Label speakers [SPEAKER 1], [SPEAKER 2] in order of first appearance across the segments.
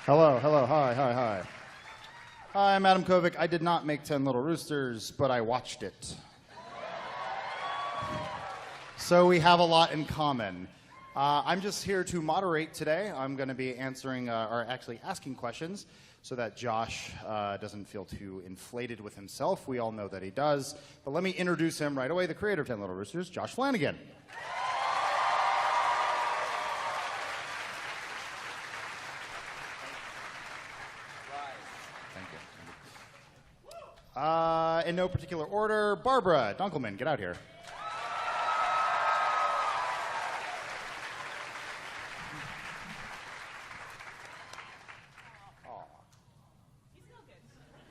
[SPEAKER 1] Hello, hello, hi, hi, hi. Hi, I'm Adam Kovic. I did not make 10 Little Roosters, but I watched it. So we have a lot in common. I'm just here to moderate today. I'm going to be answering, or actually asking questions so that Josh doesn't feel too inflated with himself. We all know that he does. But let me introduce him right away, the creator of 10 Little Roosters, Josh Flanagan. In no particular order, Barbara Dunkelman, get out here.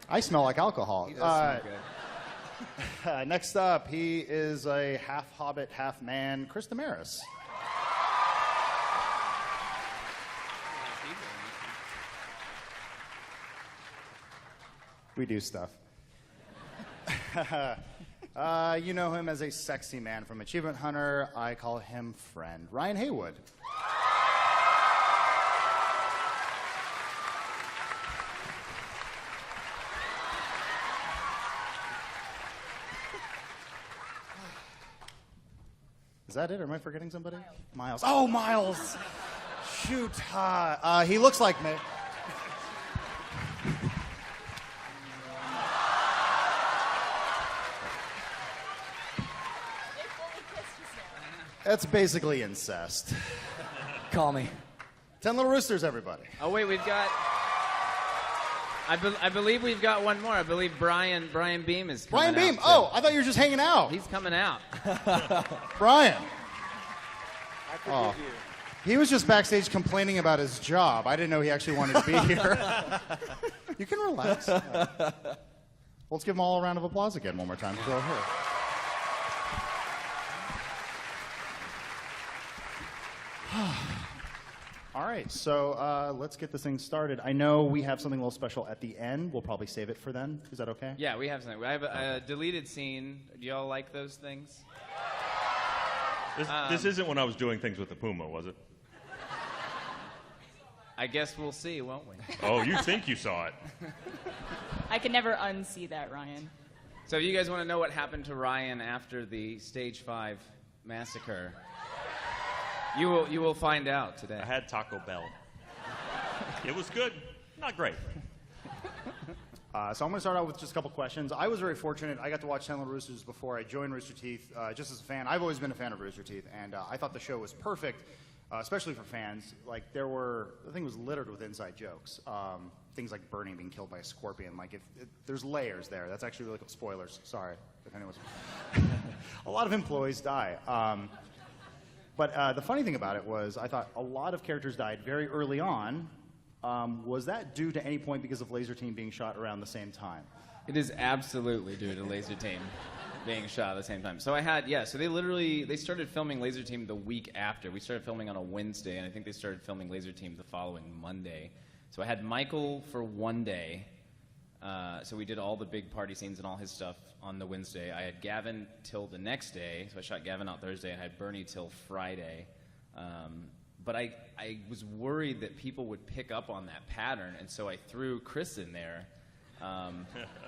[SPEAKER 1] I smell like alcohol.
[SPEAKER 2] He does smell good.
[SPEAKER 1] Next up, he is a half hobbit, half man, Chris Damaris. We do stuff. You know him as a sexy man from Achievement Hunter. I call him friend. Ryan Haywood. Is that it, or am I forgetting somebody? Miles. Oh, Miles! Shoot. He looks like me. That's basically incest.
[SPEAKER 2] Call me.
[SPEAKER 1] 10 Little Roosters, everybody.
[SPEAKER 3] Oh, wait, we've got... I believe we've got one more. I believe Brian Beam is coming
[SPEAKER 1] Brian Beam?
[SPEAKER 3] out,
[SPEAKER 1] Oh, I thought you were just hanging out.
[SPEAKER 3] He's coming out.
[SPEAKER 1] Brian.
[SPEAKER 2] I forgive you.
[SPEAKER 1] He was just backstage complaining about his job. I didn't know he actually wanted to be here. You can relax. Let's give him all a round of applause again one more time. Go ahead. All right, so let's get this thing started. I know we have something a little special at the end. We'll probably save it for then. Is that okay?
[SPEAKER 3] Yeah, we have something. I have a deleted scene. Do y'all like those things?
[SPEAKER 4] This isn't when I was doing things with the Puma, was it?
[SPEAKER 3] I guess we'll see, won't we?
[SPEAKER 4] Oh, you think you saw it.
[SPEAKER 5] I can never unsee that, Ryan.
[SPEAKER 3] So if you guys want to know what happened to Ryan after the Stage 5 massacre, you will find out today.
[SPEAKER 4] I had Taco Bell. It was good. Not great.
[SPEAKER 1] So I'm going to start out with just a couple questions. I was very fortunate. I got to watch 10 Little Roosters before I joined Rooster Teeth, just as a fan. I've always been a fan of Rooster Teeth, and I thought the show was perfect, especially for fans. Like, the thing was littered with inside jokes. Things like Bernie being killed by a scorpion. Like, there's layers there. That's actually really cool. Spoilers. Sorry. If anyone's... A lot of employees die. But the funny thing about it was I thought a lot of characters died very early on. Was that due to any point because of Laser Team being shot around the same time?
[SPEAKER 3] It is absolutely due to Laser Team being shot at the same time. So so they started filming Laser Team the week after. We started filming on a Wednesday, and I think they started filming Laser Team the following Monday. So I had Michael for one day. So we did all the big party scenes and all his stuff on the Wednesday. I had Gavin till the next day, so I shot Gavin out Thursday, and I had Bernie till Friday. But I was worried that people would pick up on that pattern, and so I threw Chris in there.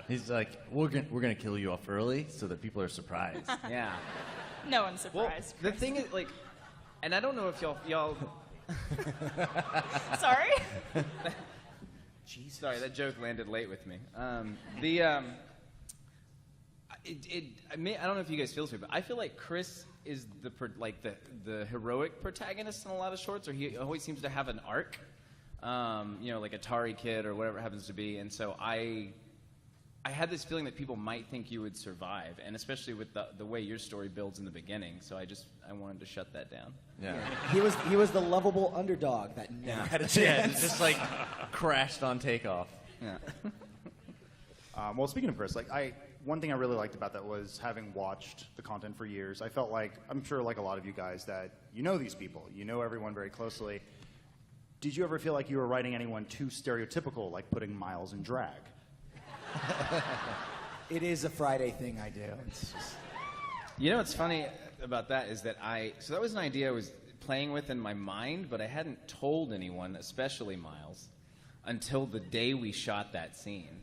[SPEAKER 6] He's like, we're gonna kill you off early so that people are surprised.
[SPEAKER 3] Yeah.
[SPEAKER 5] No one's surprised.
[SPEAKER 3] Well, the thing is, like, and I don't know if y'all
[SPEAKER 5] Sorry?
[SPEAKER 3] Jeez, sorry, that joke landed late with me. I don't know if you guys feel this way, but I feel like Chris is the heroic protagonist in a lot of shorts, or he always seems to have an arc, like Atari Kid or whatever it happens to be. And so I had this feeling that people might think you would survive, and especially with the way your story builds in the beginning. So I wanted to shut that down.
[SPEAKER 6] Yeah.
[SPEAKER 2] He was the lovable underdog that never had a chance.
[SPEAKER 6] Yeah, just like crashed on takeoff.
[SPEAKER 3] Yeah.
[SPEAKER 1] Well, speaking of Chris, one thing I really liked about that was having watched the content for years. I felt like, I'm sure like a lot of you guys, that you know these people. You know everyone very closely. Did you ever feel like you were writing anyone too stereotypical, like putting Miles in drag?
[SPEAKER 2] It is a Friday thing I do. It's just...
[SPEAKER 3] You know what's funny about that is that so that was an idea I was playing with in my mind, but I hadn't told anyone, especially Miles. until the day we shot that scene.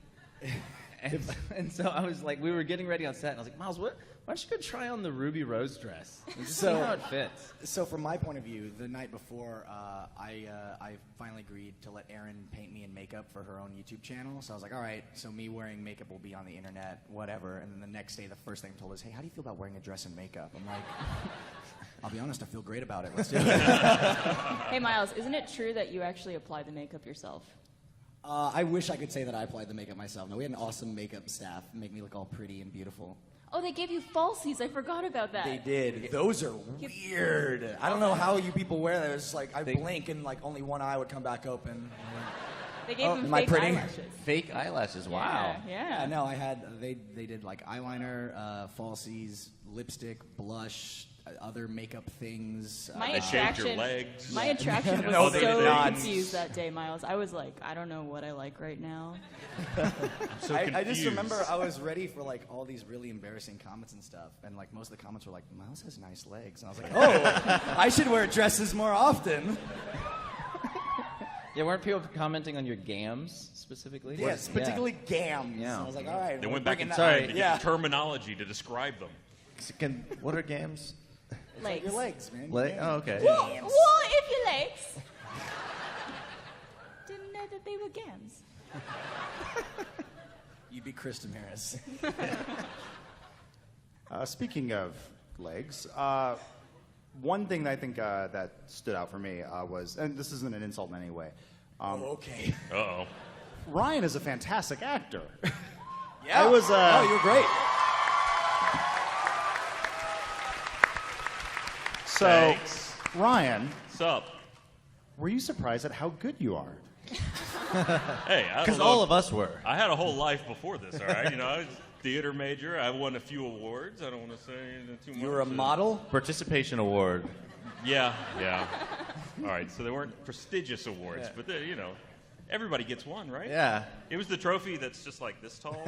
[SPEAKER 3] And so I was like, we were getting ready on set, and I was like, Miles, why don't you go try on the Ruby Rose dress? And just see how it fits.
[SPEAKER 2] So from my point of view, the night before, I finally agreed to let Erin paint me in makeup for her own YouTube channel. So I was like, all right, so me wearing makeup will be on the internet, whatever. And then the next day, the first thing I told her is, hey, how do you feel about wearing a dress and makeup? I'm like, I'll be honest, I feel great about it. Let's do it.
[SPEAKER 5] Hey, Miles, isn't it true that you actually apply the makeup yourself?
[SPEAKER 2] I wish I could say that I applied the makeup myself. No, we had an awesome makeup staff make me look all pretty and beautiful.
[SPEAKER 5] Oh, they gave you falsies. I forgot about that.
[SPEAKER 2] They did. Those are weird. I don't know how you people wear that. It's like I blink and like only one eye would come back open.
[SPEAKER 5] They gave him
[SPEAKER 2] am I
[SPEAKER 5] fake
[SPEAKER 2] pretty?
[SPEAKER 5] eyelashes.
[SPEAKER 6] Fake eyelashes. Wow.
[SPEAKER 5] Yeah.
[SPEAKER 2] No, I had they did like eyeliner, falsies, lipstick, blush, other makeup things.
[SPEAKER 5] My
[SPEAKER 4] They shaved your
[SPEAKER 5] attraction,
[SPEAKER 4] legs.
[SPEAKER 5] my attraction was
[SPEAKER 2] No, they did
[SPEAKER 5] so
[SPEAKER 2] not.
[SPEAKER 5] confused that day, Miles. I was like, I don't know what I like right now.
[SPEAKER 4] So
[SPEAKER 2] I just
[SPEAKER 4] confused.
[SPEAKER 2] remember I was ready for like all these really embarrassing comments and stuff, and like most of the comments were like, "Miles has nice legs," and I was like, "Oh, I should wear dresses more often."
[SPEAKER 3] Yeah, weren't people commenting on your gams specifically?
[SPEAKER 2] Yes, particularly gams.
[SPEAKER 3] Yeah.
[SPEAKER 2] I was like, "All right."
[SPEAKER 4] They
[SPEAKER 2] we're
[SPEAKER 4] went back in
[SPEAKER 2] bringing
[SPEAKER 4] time
[SPEAKER 2] that-
[SPEAKER 4] to get
[SPEAKER 2] Yeah.
[SPEAKER 4] terminology to describe them.
[SPEAKER 6] What are gams?
[SPEAKER 5] Legs.
[SPEAKER 2] Your legs, man.
[SPEAKER 6] Oh, okay.
[SPEAKER 5] What if your legs? Didn't know that they were gams.
[SPEAKER 2] You'd be Chris Damaris.
[SPEAKER 1] Speaking of legs, one thing that I think that stood out for me was, and this isn't an insult in any way,
[SPEAKER 2] Okay.
[SPEAKER 4] Uh-oh.
[SPEAKER 1] Ryan is a fantastic actor.
[SPEAKER 2] Yeah.
[SPEAKER 1] I was,
[SPEAKER 2] oh, you're great.
[SPEAKER 1] So,
[SPEAKER 4] Thanks.
[SPEAKER 1] Ryan,
[SPEAKER 4] What's up?
[SPEAKER 1] were you surprised at how good you are?
[SPEAKER 4] Hey, I
[SPEAKER 6] Because
[SPEAKER 4] don't know.
[SPEAKER 6] all of us were.
[SPEAKER 4] I had a whole life before this, all right? You know, I was a theater major. I won a few awards. I don't want to say too much.
[SPEAKER 2] You were a model.
[SPEAKER 6] Participation award.
[SPEAKER 4] Yeah. All right, so they weren't prestigious awards, but they, you know, everybody gets one, right?
[SPEAKER 6] Yeah.
[SPEAKER 4] It was the trophy that's just like this tall,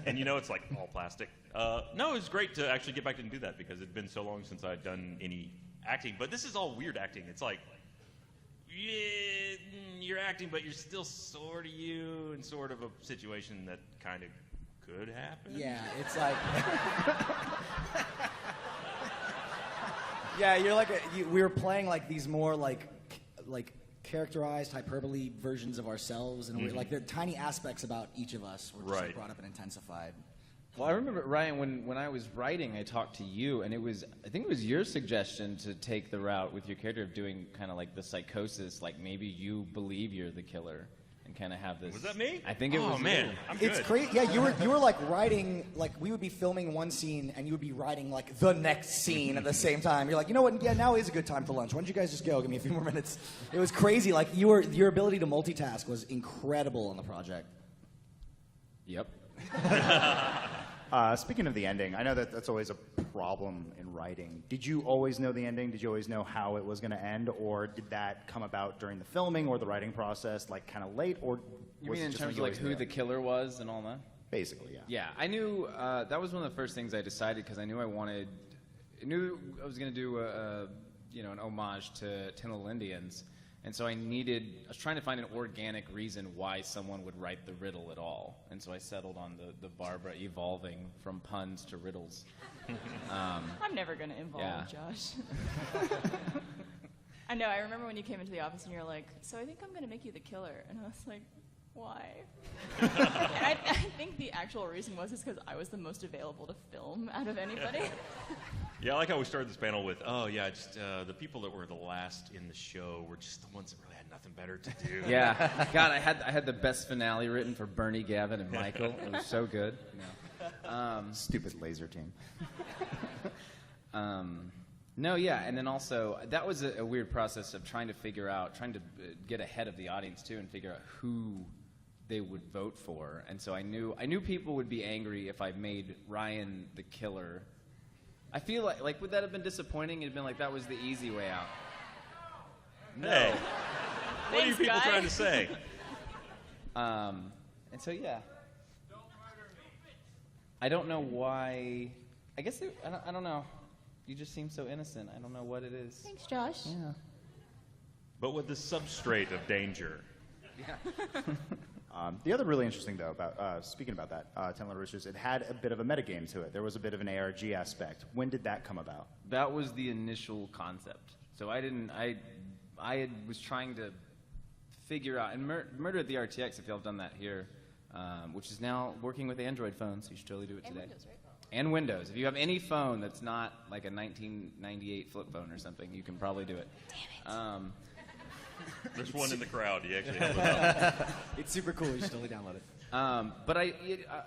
[SPEAKER 4] and you know it's like all plastic. No, it was great to actually get back and do that because it'd been so long since I'd done any acting. But this is all weird acting. It's like, yeah, you're acting, but you're still sort of you in sort of a situation that kind of could happen.
[SPEAKER 2] Yeah, it's like. Yeah, you're like we were playing like these more like characterized hyperbole versions of ourselves, and we're like there are tiny aspects about each of us were just like,
[SPEAKER 4] Right.
[SPEAKER 2] brought up and intensified.
[SPEAKER 3] Well, I remember, Ryan, when I was writing, I talked to you, and I think it was your suggestion to take the route with your character of doing kind of like the psychosis, like maybe you believe you're the killer, and kind of have this.
[SPEAKER 4] Was that me?
[SPEAKER 3] I think it was
[SPEAKER 4] Oh man,
[SPEAKER 3] you.
[SPEAKER 4] I'm
[SPEAKER 2] It's
[SPEAKER 4] good.
[SPEAKER 2] crazy. Yeah, you were like writing, like we would be filming one scene and you would be writing like the next scene at the same time. You're like, you know what? Yeah, now is a good time for lunch. Why don't you guys just go? Give me a few more minutes. It was crazy. Like your ability to multitask was incredible on the project.
[SPEAKER 3] Yep.
[SPEAKER 1] Speaking of the ending, I know that that's always a problem in writing. Did you always know the ending? Did you always know how it was going to end? Or did that come about during the filming or the writing process, like kind of late? Or
[SPEAKER 3] You
[SPEAKER 1] was
[SPEAKER 3] mean
[SPEAKER 1] it
[SPEAKER 3] in
[SPEAKER 1] just
[SPEAKER 3] terms
[SPEAKER 1] when
[SPEAKER 3] of
[SPEAKER 1] you
[SPEAKER 3] like
[SPEAKER 1] always
[SPEAKER 3] who
[SPEAKER 1] knew?
[SPEAKER 3] the killer was and all that?
[SPEAKER 1] Basically, yeah.
[SPEAKER 3] Yeah, I knew that was one of the first things I decided because I knew I was going to do an homage to Tin Little Indians, and so I was trying to find an organic reason why someone would write the riddle at all, and so I settled on the Barbara evolving from puns to riddles.
[SPEAKER 5] I'm never going to involve
[SPEAKER 3] Yeah.
[SPEAKER 5] Josh. I know. I remember when you came into the office and you're like, so I think I'm going to make you the killer. And I was like, why? And I think the actual reason was because I was the most available to film out of anybody.
[SPEAKER 4] Yeah, I like how we started this panel with, just the people that were the last in the show were just the ones that really had nothing better to do.
[SPEAKER 3] Yeah, God, I had the best finale written for Bernie, Gavin, and Michael. It was so good.
[SPEAKER 1] Stupid laser team.
[SPEAKER 3] No, yeah, and then also that was a weird process of trying to get ahead of the audience too, and figure out who they would vote for. And so I knew people would be angry if I made Ryan the killer. I feel like would that have been disappointing? It'd been like that was the easy way out.
[SPEAKER 4] Hey, what are you
[SPEAKER 5] Thanks,
[SPEAKER 4] people
[SPEAKER 5] guy.
[SPEAKER 4] trying to say?
[SPEAKER 3] And so yeah. I don't know why. I guess I don't know. You just seem so innocent. I don't know what it is.
[SPEAKER 5] Thanks, Josh.
[SPEAKER 3] Yeah.
[SPEAKER 4] But with the substrate of danger.
[SPEAKER 1] The other really interesting, though, about speaking about that, 10 Little Roosters, it had a bit of a metagame to it. There was a bit of an ARG aspect. When did that come about?
[SPEAKER 3] That was the initial concept. So was trying to figure out, and Murder at the RTX, if y'all have done that here, which is now working with Android phones, so you should totally do it today.
[SPEAKER 5] And Windows, right?
[SPEAKER 3] And Windows. If you have any phone that's not like a 1998 flip phone or something, you can probably do it.
[SPEAKER 5] Damn it.
[SPEAKER 4] There's one in the crowd. He actually held it up.
[SPEAKER 2] It's super cool. You should totally download it.
[SPEAKER 3] But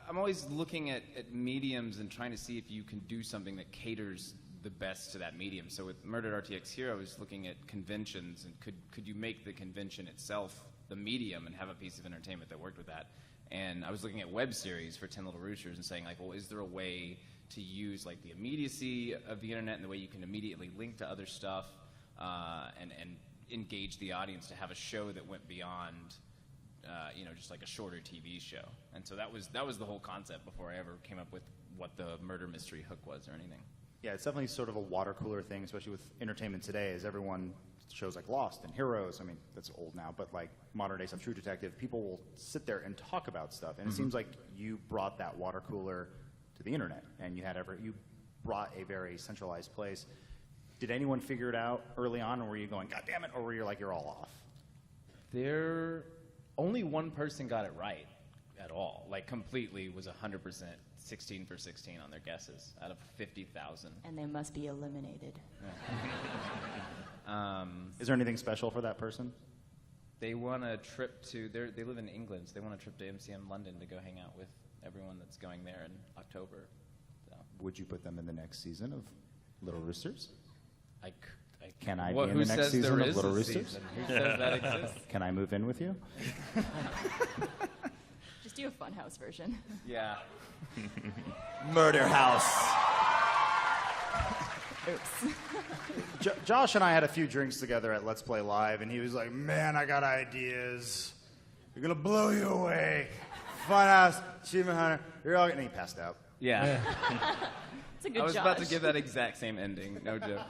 [SPEAKER 3] I'm always looking at mediums and trying to see if you can do something that caters the best to that medium. So with Murder at RTX here, I was looking at conventions, and could you make the convention itself the medium and have a piece of entertainment that worked with that? And I was looking at web series for 10 Little Roosters and saying, like, well, is there a way to use like the immediacy of the internet and the way you can immediately link to other stuff and engage the audience to have a show that went beyond, just like a shorter TV show. And so that was the whole concept before I ever came up with what the murder mystery hook was or anything.
[SPEAKER 1] Yeah, it's definitely sort of a water cooler thing, especially with entertainment today, as everyone, shows like Lost and Heroes, I mean, that's old now, but like modern day stuff, True Detective, people will sit there and talk about stuff. And it seems like you brought that water cooler to the internet, and you brought a very centralized place. Did anyone figure it out early on, or were you going, God damn it, or were you like, you're all off?
[SPEAKER 3] Only one person got it right at all, like completely was 100%, 16 for 16 on their guesses out of 50,000.
[SPEAKER 5] And they must be eliminated.
[SPEAKER 1] Is there anything special for that person?
[SPEAKER 3] They want a trip they live in England, so they want a trip to MCM London to go hang out with everyone that's going there in October. So.
[SPEAKER 1] Would you put them in the next season of Little Roosters? Can I
[SPEAKER 3] Well,
[SPEAKER 1] be in the next season of Little Roosters?
[SPEAKER 3] Season? Who says that exists?
[SPEAKER 1] Can I move in with you?
[SPEAKER 5] Just do a Funhouse version.
[SPEAKER 3] Yeah.
[SPEAKER 2] Murder House.
[SPEAKER 5] Oops.
[SPEAKER 1] Josh and I had a few drinks together at Let's Play Live, and he was like, man, I got ideas. They're going to blow you away. Funhouse, Achievement Hunter, you're all getting... And he passed out.
[SPEAKER 3] Yeah.
[SPEAKER 5] It's a good
[SPEAKER 3] I was
[SPEAKER 5] Josh.
[SPEAKER 3] about to give that exact same ending, no joke.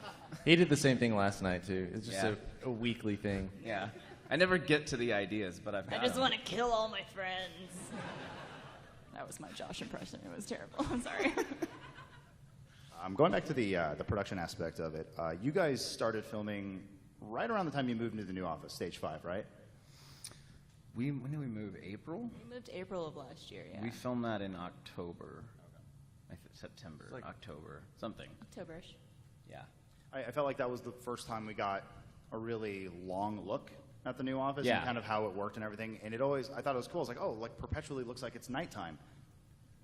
[SPEAKER 6] He did the same thing last night too. It's just
[SPEAKER 3] Yeah.
[SPEAKER 6] a weekly thing.
[SPEAKER 3] Yeah. I never get to the ideas, but I've got
[SPEAKER 5] I just
[SPEAKER 3] them.
[SPEAKER 5] want to kill all my friends. That was my Josh impression. It was terrible. I'm sorry.
[SPEAKER 1] Going back to the production aspect of it, you guys started filming right around the time you moved into the new office, Stage 5, right?
[SPEAKER 3] When did we move? April?
[SPEAKER 5] We moved April of last year, yeah.
[SPEAKER 3] We filmed that in October. September, October, something.
[SPEAKER 5] October-ish.
[SPEAKER 3] Yeah.
[SPEAKER 1] I felt like that was the first time we got a really long look at the new office
[SPEAKER 3] Yeah.
[SPEAKER 1] and kind of how it worked and everything. And I thought it was cool. It's like, oh, like perpetually looks like it's nighttime.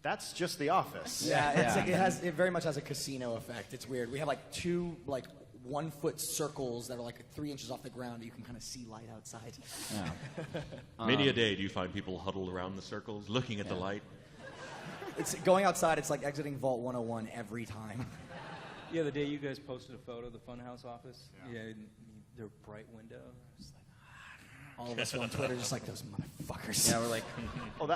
[SPEAKER 1] That's just the office.
[SPEAKER 2] Yeah, it's like it very much has a casino effect. It's weird. We have like two 1 foot circles that are like 3 inches off the ground that you can kind of see light outside.
[SPEAKER 3] Yeah.
[SPEAKER 7] Many a day do you find people huddled around the circles, looking at the light.
[SPEAKER 2] It's going outside. It's like exiting Vault 101 every time.
[SPEAKER 8] Yeah, the day you guys posted a photo of the Funhouse office, their bright window.
[SPEAKER 2] All of us on Twitter just like those motherfuckers.
[SPEAKER 3] Yeah, we're like,
[SPEAKER 1] Oh,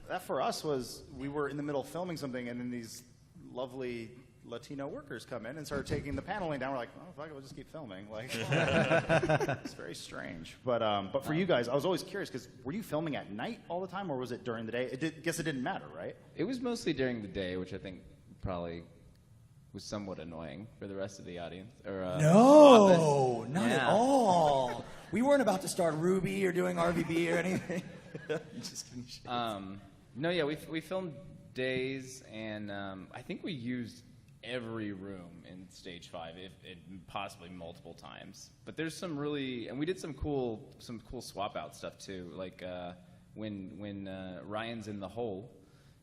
[SPEAKER 1] that for us was, we were in the middle of filming something, and then these lovely Latino workers come in and start taking the paneling down. We're like, oh, fuck it, we'll just keep filming. Like, it's very strange. But for you guys, I was always curious, because were you filming at night all the time, or was it during the day? Guess it didn't matter, right?
[SPEAKER 3] it was mostly during the day, which I think probably was somewhat annoying for the rest of the audience. Or,
[SPEAKER 2] No, not at
[SPEAKER 3] Yeah.
[SPEAKER 2] all. We weren't about to start Ruby or doing RVB or anything. Just kidding.
[SPEAKER 3] No, yeah, we filmed days, and I think we used every room in Stage 5, if possibly multiple times. But there's some really, and we did some cool swap out stuff too. Like when Ryan's in the hole,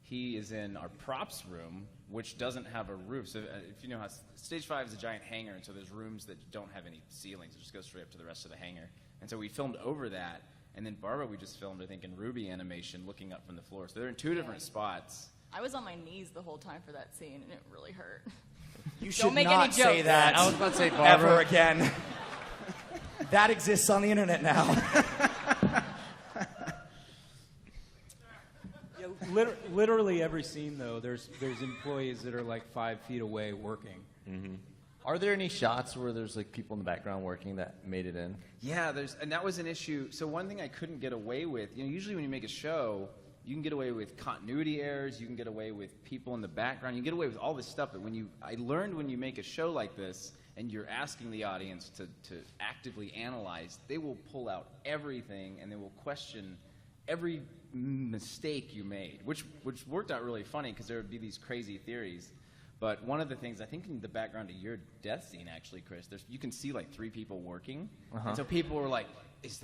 [SPEAKER 3] he is in our props room, which doesn't have a roof. So if you know how Stage 5 is a giant hangar, and so there's rooms that don't have any ceilings. It just goes straight up to the rest of the hangar. And so we filmed over that. And then Barbara, we just filmed, I think, in Ruby animation, looking up from the floor. So they're in two different spots.
[SPEAKER 5] I was on my knees the whole time for that scene, and it really hurt.
[SPEAKER 2] You
[SPEAKER 5] Don't
[SPEAKER 2] should
[SPEAKER 5] make
[SPEAKER 2] not
[SPEAKER 5] any
[SPEAKER 2] say
[SPEAKER 5] jokes.
[SPEAKER 2] that
[SPEAKER 6] I was about to say
[SPEAKER 2] ever
[SPEAKER 6] Barbara.
[SPEAKER 2] again. That exists on the internet now.
[SPEAKER 8] Yeah, literally every scene though, there's employees that are like 5 feet away working.
[SPEAKER 6] Are there any shots where there's like people in the background working that made it in?
[SPEAKER 3] Yeah, and that was an issue. So one thing I couldn't get away with, usually when you make a show, you can get away with continuity errors, you can get away with people in the background, you can get away with all this stuff. But I learned when you make a show like this and you're asking the audience to actively analyze, they will pull out everything and they will question every mistake you made, which worked out really funny because there would be these crazy theories. But one of the things, I think in the background of your death scene, actually, Chris, you can see like 3 people working. And so people were like,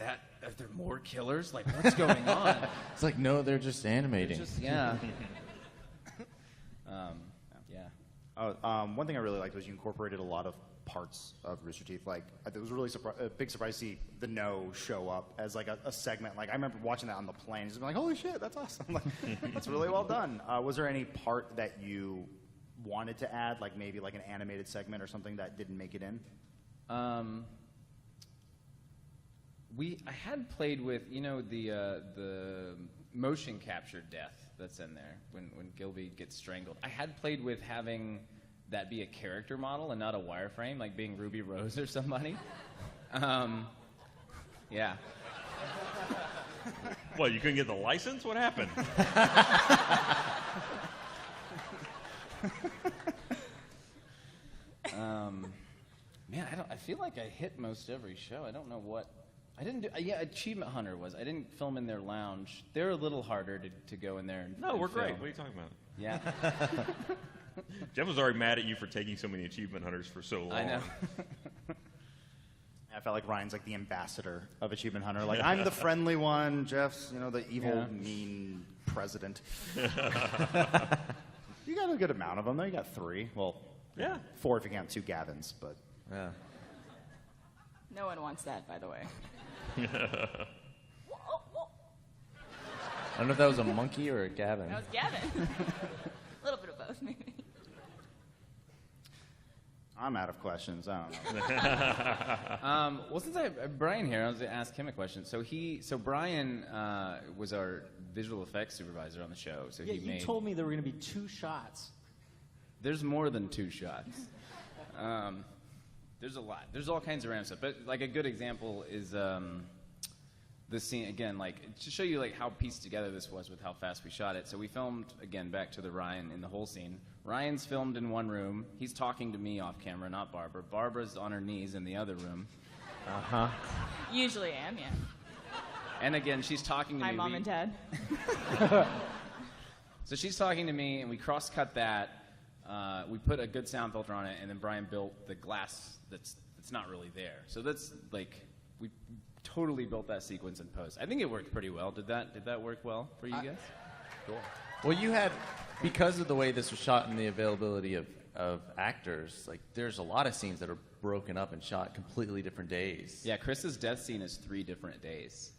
[SPEAKER 3] are there more killers? Like, what's going on?
[SPEAKER 6] It's like, no, they're just animating.
[SPEAKER 3] Yeah.
[SPEAKER 1] One thing I really liked was you incorporated a lot of parts of Rooster Teeth. Like, it was really a big surprise to see the No show up as like a segment. Like, I remember watching that on the plane, just being like, holy shit, that's awesome. Like, that's really well done. Was there any part that you wanted to add, like maybe like an animated segment or something that didn't make it in?
[SPEAKER 3] I had played with, the motion capture death that's in there when Gilby gets strangled. I had played with having that be a character model and not a wireframe, like being Ruby Rose or somebody. Yeah.
[SPEAKER 4] What, you couldn't get the license? What happened?
[SPEAKER 3] Man, I feel like I hit most every show. I don't know what. I didn't do. Yeah, Achievement Hunter was. I didn't film in their lounge. They're a little harder to go in there and
[SPEAKER 4] No, we're
[SPEAKER 3] film.
[SPEAKER 4] great. What are you talking about?
[SPEAKER 3] Yeah.
[SPEAKER 4] Jeff was already mad at you for taking so many Achievement Hunters for so long.
[SPEAKER 3] I know.
[SPEAKER 1] I felt like Ryan's like the ambassador of Achievement Hunter. Like, I'm the friendly one, Jeff's, the evil, mean president. You got a good amount of them, though. You got 3. Well,
[SPEAKER 4] Yeah.
[SPEAKER 1] 4 if you count 2 Gavins, but...
[SPEAKER 6] Yeah.
[SPEAKER 5] No one wants that, by the way.
[SPEAKER 6] I don't know if that was a monkey or a Gavin.
[SPEAKER 5] That was Gavin. A little bit of both, maybe.
[SPEAKER 1] I'm out of questions. I don't know.
[SPEAKER 3] Well, since I have Brian here, I was going to ask him a question. So Brian was our visual effects supervisor on the show. So
[SPEAKER 9] Yeah,
[SPEAKER 3] he
[SPEAKER 9] you
[SPEAKER 3] made.
[SPEAKER 9] told me there were going to be 2 shots.
[SPEAKER 3] There's more than 2 shots. There's a lot. There's all kinds of random stuff. But like a good example is this scene again, like to show you like how pieced together this was with how fast we shot it. So we filmed again back to the Ryan in the whole scene. Ryan's filmed in one room. He's talking to me off camera, not Barbara. Barbara's on her knees in the other room.
[SPEAKER 5] Usually am, yeah.
[SPEAKER 3] And again, she's talking to
[SPEAKER 5] Hi,
[SPEAKER 3] me.
[SPEAKER 5] Mom and Dad.
[SPEAKER 3] So she's talking to me, and we cross-cut that. We put a good sound filter on it, and then Brian built the glass that's not really there. So that's like we totally built that sequence in post. I think it worked pretty well. Did that work well for you guys? Cool.
[SPEAKER 6] Well, you had, because of the way this was shot and the availability of actors, like there's a lot of scenes that are broken up and shot completely different days.
[SPEAKER 3] Yeah, Chris's death scene is 3 different days.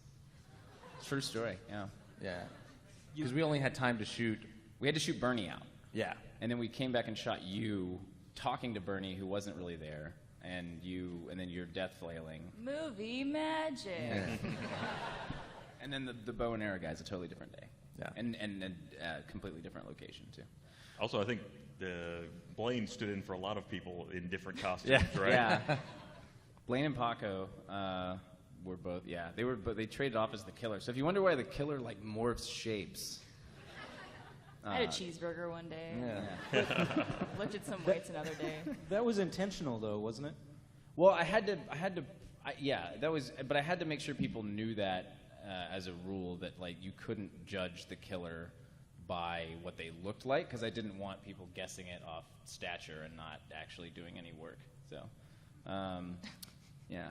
[SPEAKER 3] True story. Yeah.
[SPEAKER 6] Yeah. Because we only had time to shoot.
[SPEAKER 3] We had to shoot Bernie out.
[SPEAKER 6] Yeah.
[SPEAKER 3] And then we came back and shot you talking to Bernie, who wasn't really there, and then your death flailing.
[SPEAKER 5] Movie magic.
[SPEAKER 3] And then the bow and arrow guy's a totally different day.
[SPEAKER 6] Yeah.
[SPEAKER 3] And a completely different location, too.
[SPEAKER 4] Also, I think Blaine stood in for a lot of people in different costumes, right?
[SPEAKER 3] Yeah. Blaine and Paco were both, they traded off as the killer. So if you wonder why the killer, like, morphs shapes.
[SPEAKER 5] I had a cheeseburger one day.
[SPEAKER 6] Yeah.
[SPEAKER 5] Lifted some weights another day.
[SPEAKER 8] That was intentional, though, wasn't it?
[SPEAKER 3] Well, I had to, but I had to make sure people knew that as a rule that, like, you couldn't judge the killer by what they looked like, because I didn't want people guessing it off stature and not actually doing any work. So, yeah.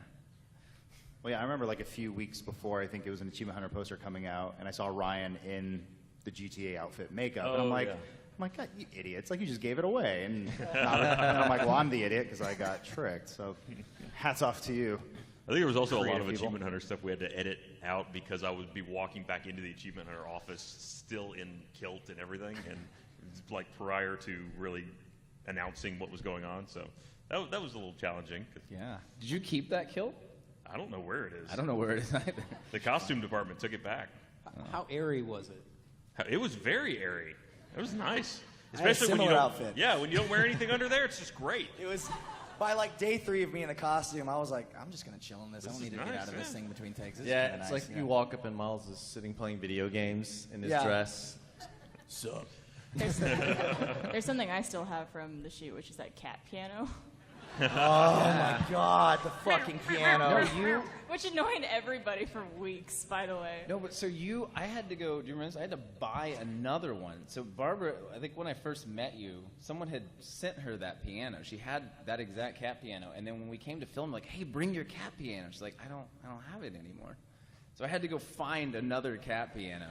[SPEAKER 1] Well, yeah, I remember like a few weeks before, I think it was an Achievement Hunter poster coming out, and I saw Ryan in the GTA outfit makeup, and I'm like, God, you idiots! Like, you just gave it away, and I'm like, well, I'm the idiot because I got tricked. So, hats off to you.
[SPEAKER 4] I think there was also a lot
[SPEAKER 1] Creative
[SPEAKER 4] of
[SPEAKER 1] people.
[SPEAKER 4] Achievement Hunter stuff we had to edit out because I would be walking back into the Achievement Hunter office still in kilt and everything, and like prior to really announcing what was going on. So that was a little challenging.
[SPEAKER 3] Yeah. Did you keep that kilt?
[SPEAKER 4] I don't know where it is.
[SPEAKER 3] I don't know where it is either.
[SPEAKER 4] The costume department took it back.
[SPEAKER 8] How airy was it?
[SPEAKER 4] It was very airy. It was nice.
[SPEAKER 2] I had a
[SPEAKER 4] Especially when you
[SPEAKER 2] similar
[SPEAKER 4] don't,
[SPEAKER 2] outfit.
[SPEAKER 4] Yeah, when you don't wear anything under there, it's just great.
[SPEAKER 2] It was by like day 3 of me in the costume, I was like, I'm just gonna chill in this. I don't need to get out of this thing between takes. This is
[SPEAKER 6] Yeah,
[SPEAKER 2] kinda
[SPEAKER 6] it's
[SPEAKER 2] nice.
[SPEAKER 6] like you walk up and Miles is sitting playing video games in his
[SPEAKER 2] Yeah.
[SPEAKER 6] dress.
[SPEAKER 2] Sup?
[SPEAKER 5] There's something I still have from the shoot, which is that cat piano.
[SPEAKER 2] Oh my god, the fucking piano.
[SPEAKER 5] Which annoyed everybody for weeks, by the way.
[SPEAKER 3] No, but so I had to go, do you remember this? I had to buy another one. So Barbara, I think when I first met you, someone had sent her that piano. She had that exact cat piano. And then when we came to film, like, hey, bring your cat piano. She's like, I don't have it anymore. So I had to go find another cat piano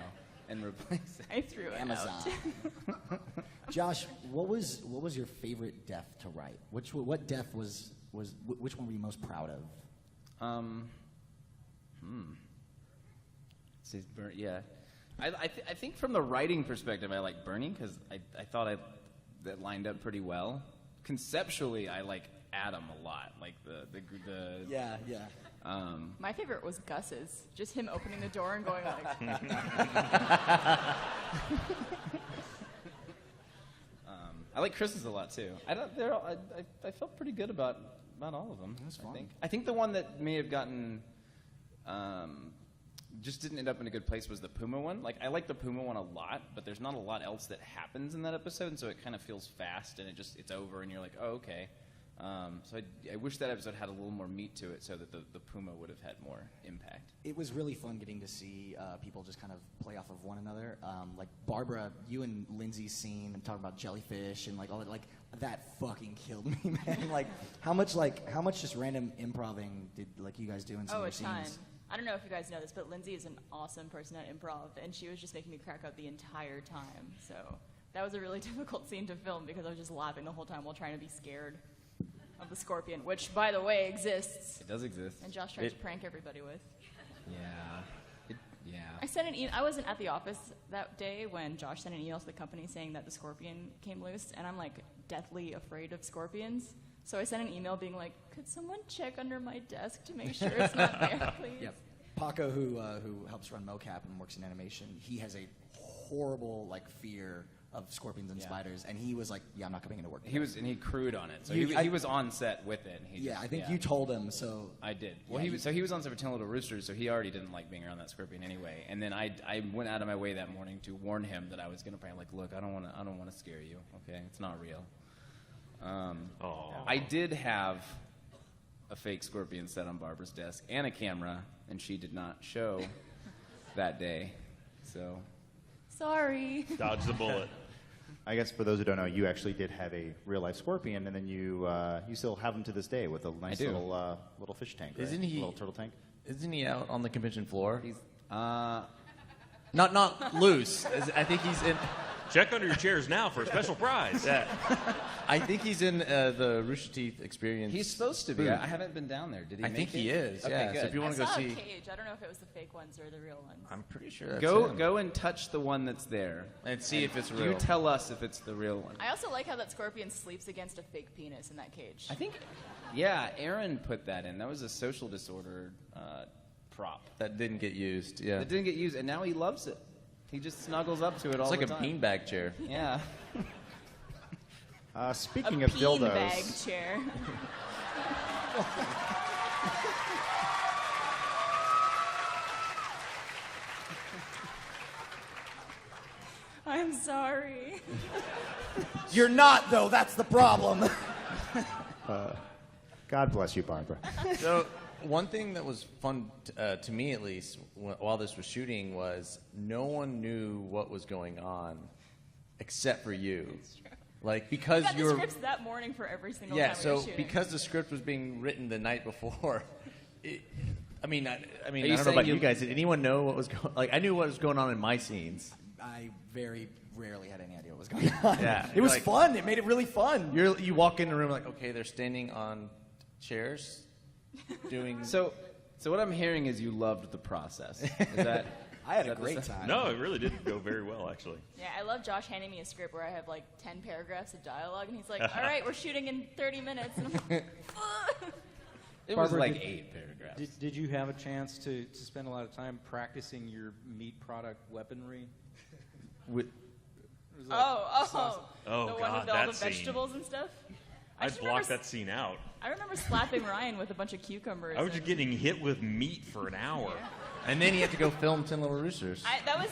[SPEAKER 3] and replace it.
[SPEAKER 5] I threw it
[SPEAKER 2] Amazon.
[SPEAKER 5] out.
[SPEAKER 9] Josh, what was your favorite death to write? What death was which one were you most proud of?
[SPEAKER 3] Yeah. I think from the writing perspective, I like Bernie because I thought that lined up pretty well. Conceptually, I like Adam a lot. Like the
[SPEAKER 2] Yeah.
[SPEAKER 5] My favorite was Gus's. Just him opening the door and going like,
[SPEAKER 3] I like Chris's a lot too. I felt pretty good about all of them. I think the one that may have gotten just didn't end up in a good place was the Puma one. Like I like the Puma one a lot, but there's not a lot else that happens in that episode, and so it kind of feels fast and it's over, and you're like, oh okay. So I wish that episode had a little more meat to it, so that the Puma would have had more impact.
[SPEAKER 2] It was really fun getting to see people just kind of play off of one another. Like Barbara, you and Lindsay's scene and talking about jellyfish and like all that, like that fucking killed me, man. Like how much just random improving did like you guys do in some of
[SPEAKER 5] oh, a
[SPEAKER 2] your
[SPEAKER 5] ton.
[SPEAKER 2] scenes?
[SPEAKER 5] I don't know if you guys know this, but Lindsay is an awesome person at improv, and she was just making me crack up the entire time. So that was a really difficult scene to film because I was just laughing the whole time while trying to be scared of the scorpion, which, by the way, exists.
[SPEAKER 3] It does exist.
[SPEAKER 5] And Josh tries to prank everybody with.
[SPEAKER 3] Yeah.
[SPEAKER 5] I sent an email. I wasn't at the office that day when Josh sent an email to the company saying that the scorpion came loose, and I'm like deathly afraid of scorpions. So I sent an email being like, "Could someone check under my desk to make sure it's not there, please?"
[SPEAKER 2] Yep. Paco, who helps run mocap and works in animation, he has a horrible like fear of scorpions and spiders, and he was like, "Yeah, I'm not coming into work."
[SPEAKER 3] And he crewed on it, so he was on set with it. And
[SPEAKER 2] I think you told him. So
[SPEAKER 3] I did. Well, he was on set for 10 Little Roosters, so he already didn't like being around that scorpion anyway. And then I went out of my way that morning to warn him that I was gonna prank. Like, look, I don't want to scare you. Okay, it's not real. I did have a fake scorpion set on Barbara's desk and a camera, and she did not show that day. So
[SPEAKER 5] sorry.
[SPEAKER 4] Dodge the bullet.
[SPEAKER 1] I guess for those who don't know, you actually did have a real life scorpion, and then you still have him to this day with a nice little fish tank. Right?
[SPEAKER 6] Isn't he
[SPEAKER 1] little turtle tank?
[SPEAKER 6] Isn't he out on the convention floor?
[SPEAKER 3] he's
[SPEAKER 6] Not loose. I think he's in.
[SPEAKER 7] Check under your chairs now for a special prize.
[SPEAKER 6] I think he's in the Rooster Teeth experience.
[SPEAKER 3] he's supposed to be.
[SPEAKER 6] booth.
[SPEAKER 3] I haven't been down there. Did he?
[SPEAKER 6] I
[SPEAKER 3] make
[SPEAKER 6] think
[SPEAKER 3] it?
[SPEAKER 6] he is.
[SPEAKER 3] Okay,
[SPEAKER 6] Yeah.
[SPEAKER 3] good.
[SPEAKER 6] So if you
[SPEAKER 5] I
[SPEAKER 6] want to
[SPEAKER 5] saw
[SPEAKER 6] go
[SPEAKER 5] a
[SPEAKER 6] see,
[SPEAKER 5] cage. I don't know if it was the fake ones or the real ones.
[SPEAKER 6] I'm pretty sure that's
[SPEAKER 3] Go
[SPEAKER 6] him.
[SPEAKER 3] and touch the one that's there
[SPEAKER 6] and see if it's
[SPEAKER 3] You
[SPEAKER 6] real.
[SPEAKER 3] tell us if it's the real one.
[SPEAKER 5] I also like how that scorpion sleeps against a fake penis in that cage.
[SPEAKER 3] I think, yeah, Aaron put that in. That was a social disorder prop.
[SPEAKER 6] That didn't get used. Yeah.
[SPEAKER 3] It didn't get used, and now he loves it. He just snuggles up to it all
[SPEAKER 6] It's like
[SPEAKER 3] the
[SPEAKER 6] a
[SPEAKER 3] time.
[SPEAKER 6] beanbag chair.
[SPEAKER 3] Yeah.
[SPEAKER 1] Speaking
[SPEAKER 5] a
[SPEAKER 1] of
[SPEAKER 5] bean
[SPEAKER 1] dildos,
[SPEAKER 5] bag chair. I'm sorry.
[SPEAKER 2] you're not though. That's the problem.
[SPEAKER 1] God bless you, Barbara.
[SPEAKER 6] So one thing that was fun to me, at least, while this was shooting, was no one knew what was going on except for you.
[SPEAKER 5] It's true.
[SPEAKER 6] Like because
[SPEAKER 5] We got the
[SPEAKER 6] you're
[SPEAKER 5] scripts that morning for every single
[SPEAKER 6] yeah.
[SPEAKER 5] time we were
[SPEAKER 6] So
[SPEAKER 5] shooting.
[SPEAKER 6] because the script was being written the night before. I mean, I don't
[SPEAKER 3] you
[SPEAKER 6] know
[SPEAKER 3] saying
[SPEAKER 6] about
[SPEAKER 3] you-
[SPEAKER 6] you guys. Did anyone know what was going? Like, I knew what was going on in my scenes.
[SPEAKER 2] I very rarely had any idea what was going on.
[SPEAKER 6] Yeah.
[SPEAKER 2] It was
[SPEAKER 6] Like-
[SPEAKER 2] fun. It made it really fun.
[SPEAKER 6] You walk in the room like, okay, they're standing on chairs, doing.
[SPEAKER 3] So what I'm hearing is you loved the process. Is that?
[SPEAKER 2] I had
[SPEAKER 3] is
[SPEAKER 2] a
[SPEAKER 3] that the
[SPEAKER 2] great
[SPEAKER 3] sense?
[SPEAKER 2] time.
[SPEAKER 4] No, it really did go very well, actually.
[SPEAKER 5] Yeah, I love Josh handing me a script where I have like 10 paragraphs of dialogue, and he's like, "All right, we're shooting in 30 minutes." And I'm like,
[SPEAKER 3] It was
[SPEAKER 8] Barbara,
[SPEAKER 3] like
[SPEAKER 8] did-
[SPEAKER 3] 8 paragraphs.
[SPEAKER 8] Did you have a chance to spend a lot of time practicing your meat product weaponry?
[SPEAKER 6] With,
[SPEAKER 8] It was like
[SPEAKER 5] oh,
[SPEAKER 8] sauce-
[SPEAKER 4] Oh,
[SPEAKER 5] the one
[SPEAKER 4] God,
[SPEAKER 5] with all
[SPEAKER 4] that
[SPEAKER 5] the
[SPEAKER 4] scene.
[SPEAKER 5] vegetables and stuff.
[SPEAKER 4] I'd
[SPEAKER 5] just
[SPEAKER 4] block
[SPEAKER 5] remember
[SPEAKER 4] that scene out.
[SPEAKER 5] I remember slapping Ryan with a bunch of cucumbers.
[SPEAKER 4] I was just
[SPEAKER 5] and-
[SPEAKER 4] getting hit with meat for an hour.
[SPEAKER 5] Yeah.
[SPEAKER 6] And then you have to go film 10 Little Roosters.
[SPEAKER 5] That was.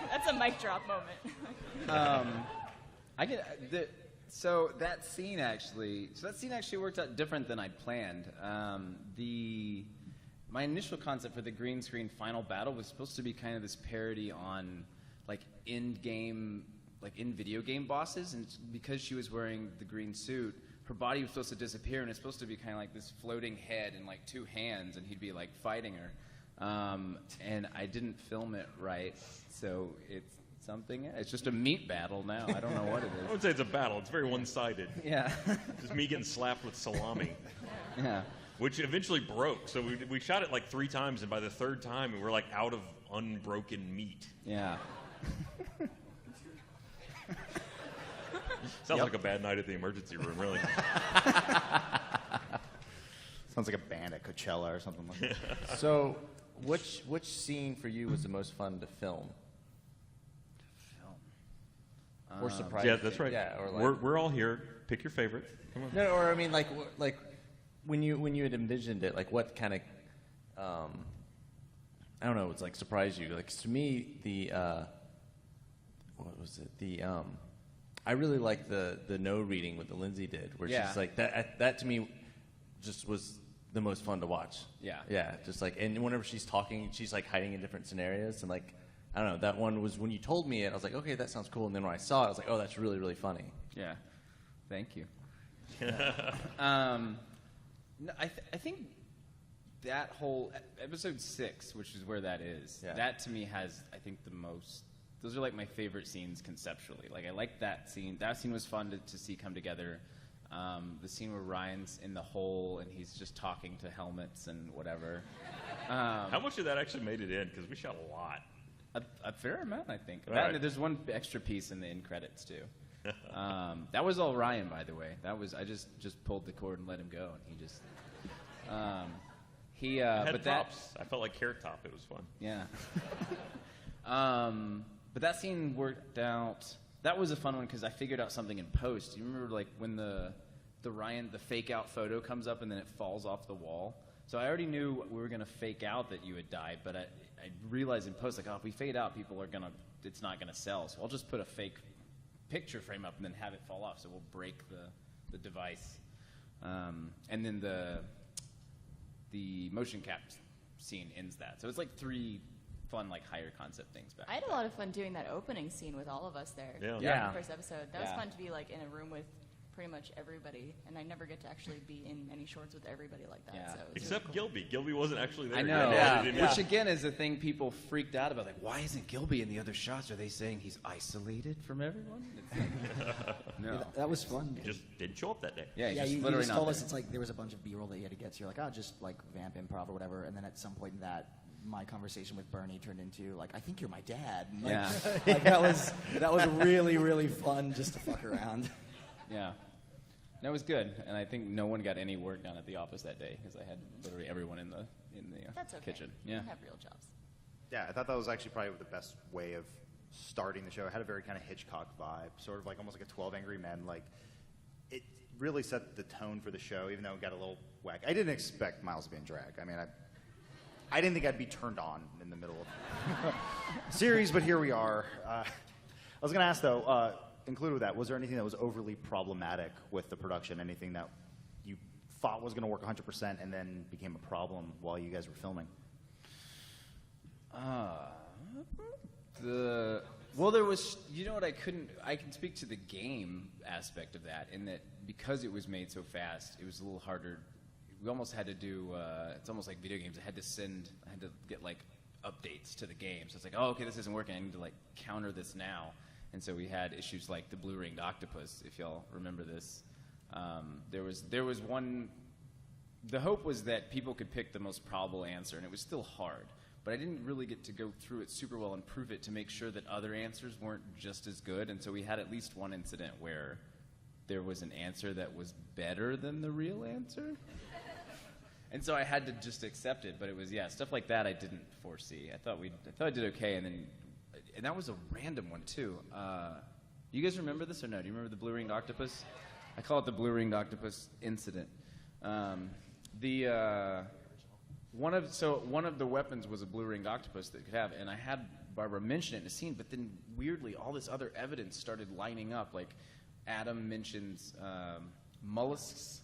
[SPEAKER 5] That's a mic drop moment.
[SPEAKER 3] I get so that scene actually. So that scene actually worked out different than I'd planned. My initial concept for the green screen final battle was supposed to be kind of this parody on like in video game bosses, and because she was wearing the green suit, her body was supposed to disappear, and it's supposed to be kind of like this floating head and like two hands, and he'd be like fighting her. And I didn't film it right, so it's something. It's just a meat battle now. I don't know what it
[SPEAKER 4] I
[SPEAKER 3] is.
[SPEAKER 4] would say it's a battle. It's very one-sided.
[SPEAKER 3] Yeah.
[SPEAKER 4] Just me getting slapped with salami,
[SPEAKER 3] Yeah.
[SPEAKER 4] which eventually broke. So we shot it like 3 times, and by the 3rd time, we were like out of unbroken meat.
[SPEAKER 3] Yeah.
[SPEAKER 4] Sounds like a bad night at the emergency room, really.
[SPEAKER 1] Sounds like a band at Coachella or something like that.
[SPEAKER 6] So, which scene for you was the most fun to film? Or surprise?
[SPEAKER 4] Yeah, that's right.
[SPEAKER 6] Yeah, or like,
[SPEAKER 4] we're all here. Pick your favorite. Come on.
[SPEAKER 6] no, or I mean, like when you had envisioned it, like what kind of, I don't know, it's like surprised you. Like to me, what was it? I really like the no reading what the Lindsay did, where
[SPEAKER 3] Yeah.
[SPEAKER 6] she's like that to me, just was the most fun to watch.
[SPEAKER 3] Yeah.
[SPEAKER 6] Yeah, just like, and whenever she's talking, she's like hiding in different scenarios, and like, I don't know, that one was, when you told me it, I was like, okay, that sounds cool, and then when I saw it, I was like, oh, that's really, really funny.
[SPEAKER 3] Yeah. Thank you. No, I think that whole episode 6, which is where that is,
[SPEAKER 6] Yeah.
[SPEAKER 3] that to me has, I think, the most. Those are like my favorite scenes conceptually. Like I like that scene. That scene was fun to see come together. The scene where Ryan's in the hole and he's just talking to helmets and whatever.
[SPEAKER 4] How much of that actually made it in? Because we shot a lot.
[SPEAKER 3] A fair amount, I think.
[SPEAKER 4] All
[SPEAKER 3] That,
[SPEAKER 4] right.
[SPEAKER 3] There's one extra piece in the end credits too. That was all Ryan, by the way. That was I just pulled the cord and let him go, and he just.
[SPEAKER 4] I had
[SPEAKER 3] but
[SPEAKER 4] props. I felt like Carrot Top. It was fun.
[SPEAKER 3] Yeah. But that scene worked out. That was a fun one because I figured out something in post. You remember like when the fake out photo comes up and then it falls off the wall. So I already knew we were gonna fake out that you had died, but I realized in post like, oh, if we fade out, it's not gonna sell. So I'll just put a fake picture frame up and then have it fall off. So we'll break the device. And then the motion cap scene ends that. So it's like 3 fun, like higher concept things back.
[SPEAKER 5] I had a lot of fun doing that opening scene with all of us there.
[SPEAKER 4] Yeah.
[SPEAKER 6] Yeah.
[SPEAKER 5] The first episode. That was
[SPEAKER 3] Yeah.
[SPEAKER 5] fun to be like in a room with pretty much everybody, and I never get to actually be in any shorts with everybody like that.
[SPEAKER 3] Yeah.
[SPEAKER 5] So it was
[SPEAKER 4] Except
[SPEAKER 5] really cool.
[SPEAKER 4] Gilby. Gilby wasn't actually there.
[SPEAKER 3] I know,
[SPEAKER 6] Yeah.
[SPEAKER 3] which again is the thing people freaked out about. Like, why isn't Gilby in the other shots? Are they saying he's isolated from everyone? It's like, no.
[SPEAKER 9] That was fun.
[SPEAKER 4] He just didn't show up that day.
[SPEAKER 3] Yeah, he's
[SPEAKER 9] Yeah,
[SPEAKER 3] just
[SPEAKER 9] you
[SPEAKER 3] literally
[SPEAKER 9] just
[SPEAKER 3] not
[SPEAKER 9] told
[SPEAKER 3] there.
[SPEAKER 9] us it's like there was a bunch of B-roll that you had to get, so you're like, oh, just like vamp improv or whatever, and then at some point in that, my conversation with Bernie turned into like, I think you're my dad. And, like,
[SPEAKER 3] Yeah.
[SPEAKER 9] like that was really, really fun just to fuck around.
[SPEAKER 3] Yeah. That was good, and I think no one got any work done at the office that day because I had literally everyone in the
[SPEAKER 5] That's okay.
[SPEAKER 3] kitchen.
[SPEAKER 5] We
[SPEAKER 3] Yeah.
[SPEAKER 5] don't have real jobs.
[SPEAKER 1] Yeah, I thought that was actually probably the best way of starting the show. It had a very kind of Hitchcock vibe, sort of like almost like a 12 Angry Men. Like, it really set the tone for the show, even though it got a little whack. I didn't expect Miles to be in drag. I mean, I didn't think I'd be turned on in the middle of series, but here we are. I was going to ask, though, included with that, was there anything that was overly problematic with the production? Anything that you thought was going to work 100% and then became a problem while you guys were filming?
[SPEAKER 3] Well, there was, you know what, I can speak to the game aspect of that in that because it was made so fast, it was a little harder. We almost had to do, it's almost like video games. I had to get like updates to the game. So it's like, oh, okay, this isn't working. I need to like counter this now. And so we had issues like the blue-ringed octopus, if y'all remember this. There was one, the hope was that people could pick the most probable answer, and it was still hard. But I didn't really get to go through it super well and prove it to make sure that other answers weren't just as good. And so we had at least one incident where there was an answer that was better than the real answer. And so I had to just accept it, but it was, stuff like that I didn't foresee. I thought I did okay, and that was a random one too. You guys remember this or no? Do you remember the blue-ringed octopus? I call it the blue-ringed octopus incident. One of the weapons was a blue-ringed octopus that could have, and I had Barbara mention it in a scene, but then weirdly all this other evidence started lining up. Like Adam mentions mollusks.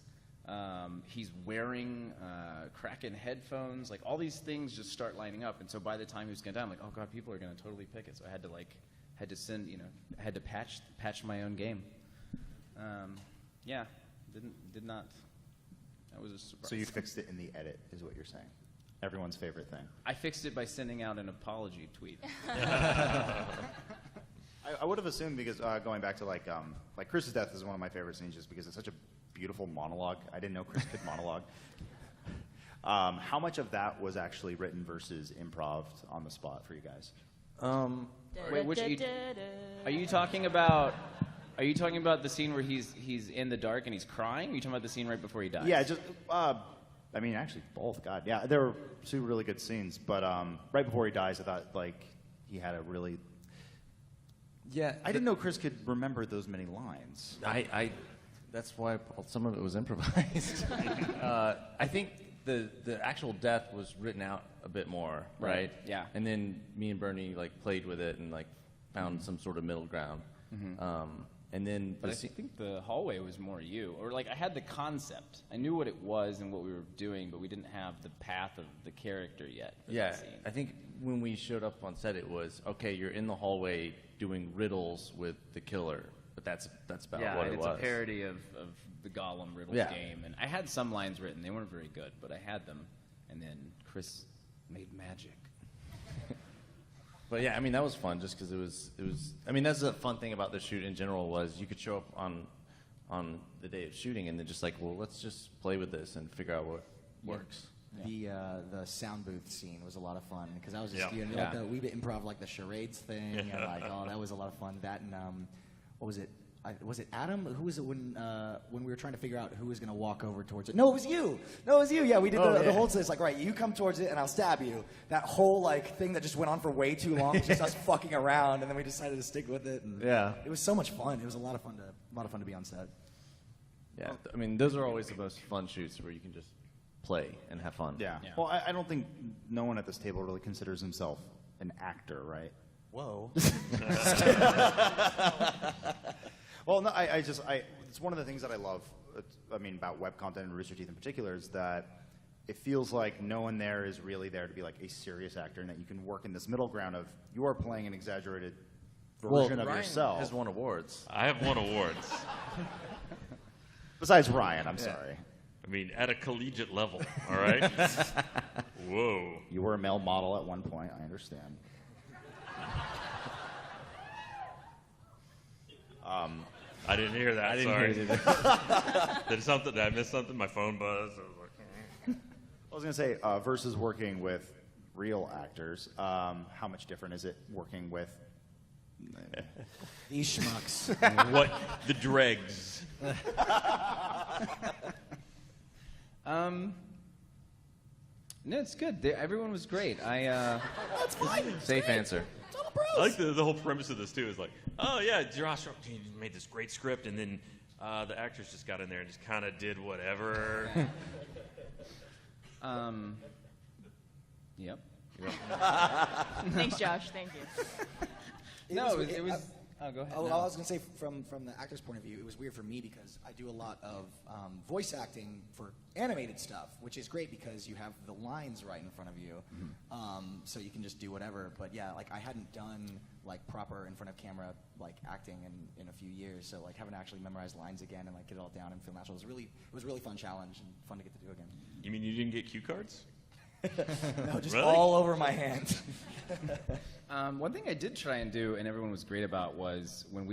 [SPEAKER 3] He's wearing Kraken headphones. Like all these things just start lining up, and so by the time he was going to die, I'm like, oh god, people are going to totally pick it. So I had to send, I had to patch my own game. Did not. That was a surprise.
[SPEAKER 1] So you fixed it in the edit, is what you're saying? Everyone's favorite thing.
[SPEAKER 3] I fixed it by sending out an apology tweet.
[SPEAKER 1] I would have assumed because going back to like Chris's death is one of my favorite scenes just because it's such a beautiful monologue. I didn't know Chris could monologue. How much of that was actually written versus improv on the spot for you guys?
[SPEAKER 3] Wait, are you talking about? Are you talking about the scene where he's in the dark and he's crying? Or are you talking about the scene right before he dies?
[SPEAKER 1] Yeah, just I mean, actually both. God, yeah, there were two really good scenes, but right before he dies, I thought like he had a really.
[SPEAKER 6] Yeah,
[SPEAKER 1] I didn't know Chris could remember those many lines.
[SPEAKER 6] That's why some of it was improvised. I think the actual death was written out a bit more, right?
[SPEAKER 3] Yeah.
[SPEAKER 6] And then me and Bernie like played with it and like found some sort of middle ground. And then,
[SPEAKER 3] but I think the hallway was more you, or like I had the concept. I knew what it was and what we were doing, but we didn't have the path of the character yet. For that scene.
[SPEAKER 6] I think when we showed up on set, it was okay. You're in the hallway doing riddles with the killer, but that's about what it was.
[SPEAKER 3] Yeah, it's a parody of the Gollum riddles game, and I had some lines written. They weren't very good, but I had them, and then Chris made magic.
[SPEAKER 6] But yeah, I mean that was fun just because it was. I mean that's the fun thing about the shoot in general was you could show up on the day of shooting and then just like, well, let's just play with this and figure out what works.
[SPEAKER 9] Yeah. The sound booth scene was a lot of fun because I was just doing
[SPEAKER 3] Yeah.
[SPEAKER 9] like we would improv like the charades thing and like that was a lot of fun. That and what was it? Was it Adam? Who was it when we were trying to figure out who was going to walk over towards it? No, it was you. Yeah, we did the whole thing. It's like, right, you come towards it and I'll stab you. That whole like thing that just went on for way too long, just us fucking around, and then we decided to stick with it. And it was so much fun. It was a lot of fun to be on set.
[SPEAKER 6] Yeah, I mean those are always the most fun shoots where you can just play and have fun.
[SPEAKER 1] Yeah. Well, I don't think no one at this table really considers himself an actor, right?
[SPEAKER 9] Whoa.
[SPEAKER 1] Well, no, it's one of the things that I love, about web content and Rooster Teeth in particular, is that it feels like no one there is really there to be like a serious actor, and that you can work in this middle ground of you are playing an exaggerated version of
[SPEAKER 6] Ryan
[SPEAKER 1] yourself.
[SPEAKER 6] has won awards.
[SPEAKER 4] I have won awards.
[SPEAKER 1] Besides Ryan, I'm sorry.
[SPEAKER 4] I mean, at a collegiate level, all right? Whoa.
[SPEAKER 1] You were a male model at one point, I understand.
[SPEAKER 4] I didn't hear that.
[SPEAKER 6] I didn't
[SPEAKER 4] sorry.
[SPEAKER 6] hear it either.
[SPEAKER 4] Did I miss something? My phone buzzed.
[SPEAKER 1] I was going to say, versus working with real actors, how much different is it working with
[SPEAKER 9] These schmucks.
[SPEAKER 4] What? The dregs.
[SPEAKER 3] No, it's good. Everyone was great.
[SPEAKER 9] That's fine.
[SPEAKER 6] Safe answer.
[SPEAKER 4] I like the whole premise of this too. Is like, oh yeah, Josh made this great script, and then the actors just got in there and just kind of did whatever.
[SPEAKER 3] Yep.
[SPEAKER 5] Thanks, Josh. Thank you.
[SPEAKER 3] It was. Oh, go ahead.
[SPEAKER 9] Oh,
[SPEAKER 3] No.
[SPEAKER 9] I was going to say, from the actor's point of view, it was weird for me because I do a lot of voice acting for animated stuff, which is great because you have the lines right in front of you, so you can just do whatever. But yeah, like I hadn't done like proper in front of camera like acting in a few years, so like having to actually memorize lines again and like get it all down and feel natural was a really fun challenge and fun to get to do again.
[SPEAKER 4] You mean you didn't get cue cards?
[SPEAKER 9] No, just
[SPEAKER 4] Really?
[SPEAKER 9] all over my hand.
[SPEAKER 3] One thing I did try and do, and everyone was great about, was when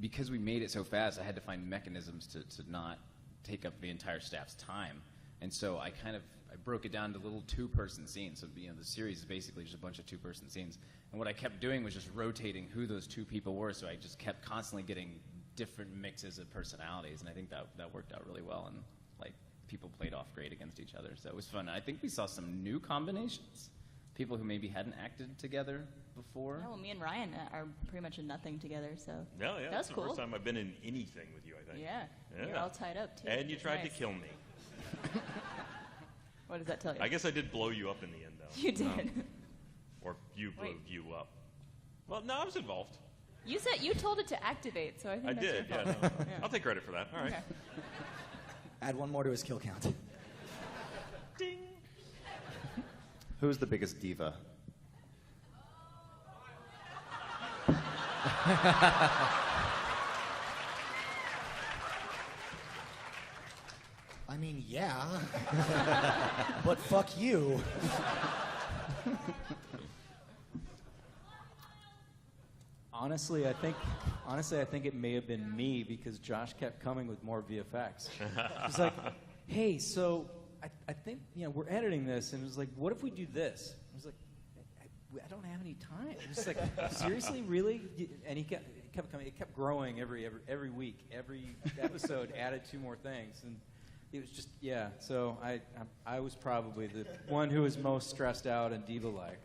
[SPEAKER 3] because we made it so fast, I had to find mechanisms to not take up the entire staff's time. And so I broke it down to little two-person scenes. So, the series is basically just a bunch of two-person scenes. And what I kept doing was just rotating who those two people were, so I just kept constantly getting different mixes of personalities, and I think that worked out really well, and like people played off great against each other, so it was fun. I think we saw some new combinations, people who maybe hadn't acted together before.
[SPEAKER 5] Yeah, well, me and Ryan are pretty much in nothing together, so
[SPEAKER 4] Yeah,
[SPEAKER 5] that was
[SPEAKER 4] that's the
[SPEAKER 5] cool.
[SPEAKER 4] first time I've been in anything with you, I think.
[SPEAKER 5] Yeah, you're all tied up too.
[SPEAKER 4] And you
[SPEAKER 5] It's
[SPEAKER 4] tried
[SPEAKER 5] nice.
[SPEAKER 4] to kill me.
[SPEAKER 5] What does that tell you?
[SPEAKER 4] I guess I did blow you up in the end, though.
[SPEAKER 5] You did.
[SPEAKER 4] Or you blew
[SPEAKER 5] Wait.
[SPEAKER 4] you up. Well, no, I was involved.
[SPEAKER 5] You said you told it to activate, so I think
[SPEAKER 4] I
[SPEAKER 5] that's
[SPEAKER 4] did,
[SPEAKER 5] your
[SPEAKER 4] yeah.
[SPEAKER 5] fault.
[SPEAKER 4] No. I'll take credit for that. All right.
[SPEAKER 5] Okay.
[SPEAKER 9] Add one more to his kill count.
[SPEAKER 4] Ding.
[SPEAKER 1] Who's the biggest diva?
[SPEAKER 9] I mean, yeah. But fuck you.
[SPEAKER 8] Honestly, I think it may have been me because Josh kept coming with more VFX. He's like, hey, so I think we're editing this, and it was like, what if we do this? I was like, I don't have any time. It was like, seriously, really? And he kept coming. It kept growing every week. Every episode added 2 more things, and it was just So I was probably the one who was most stressed out and diva-like.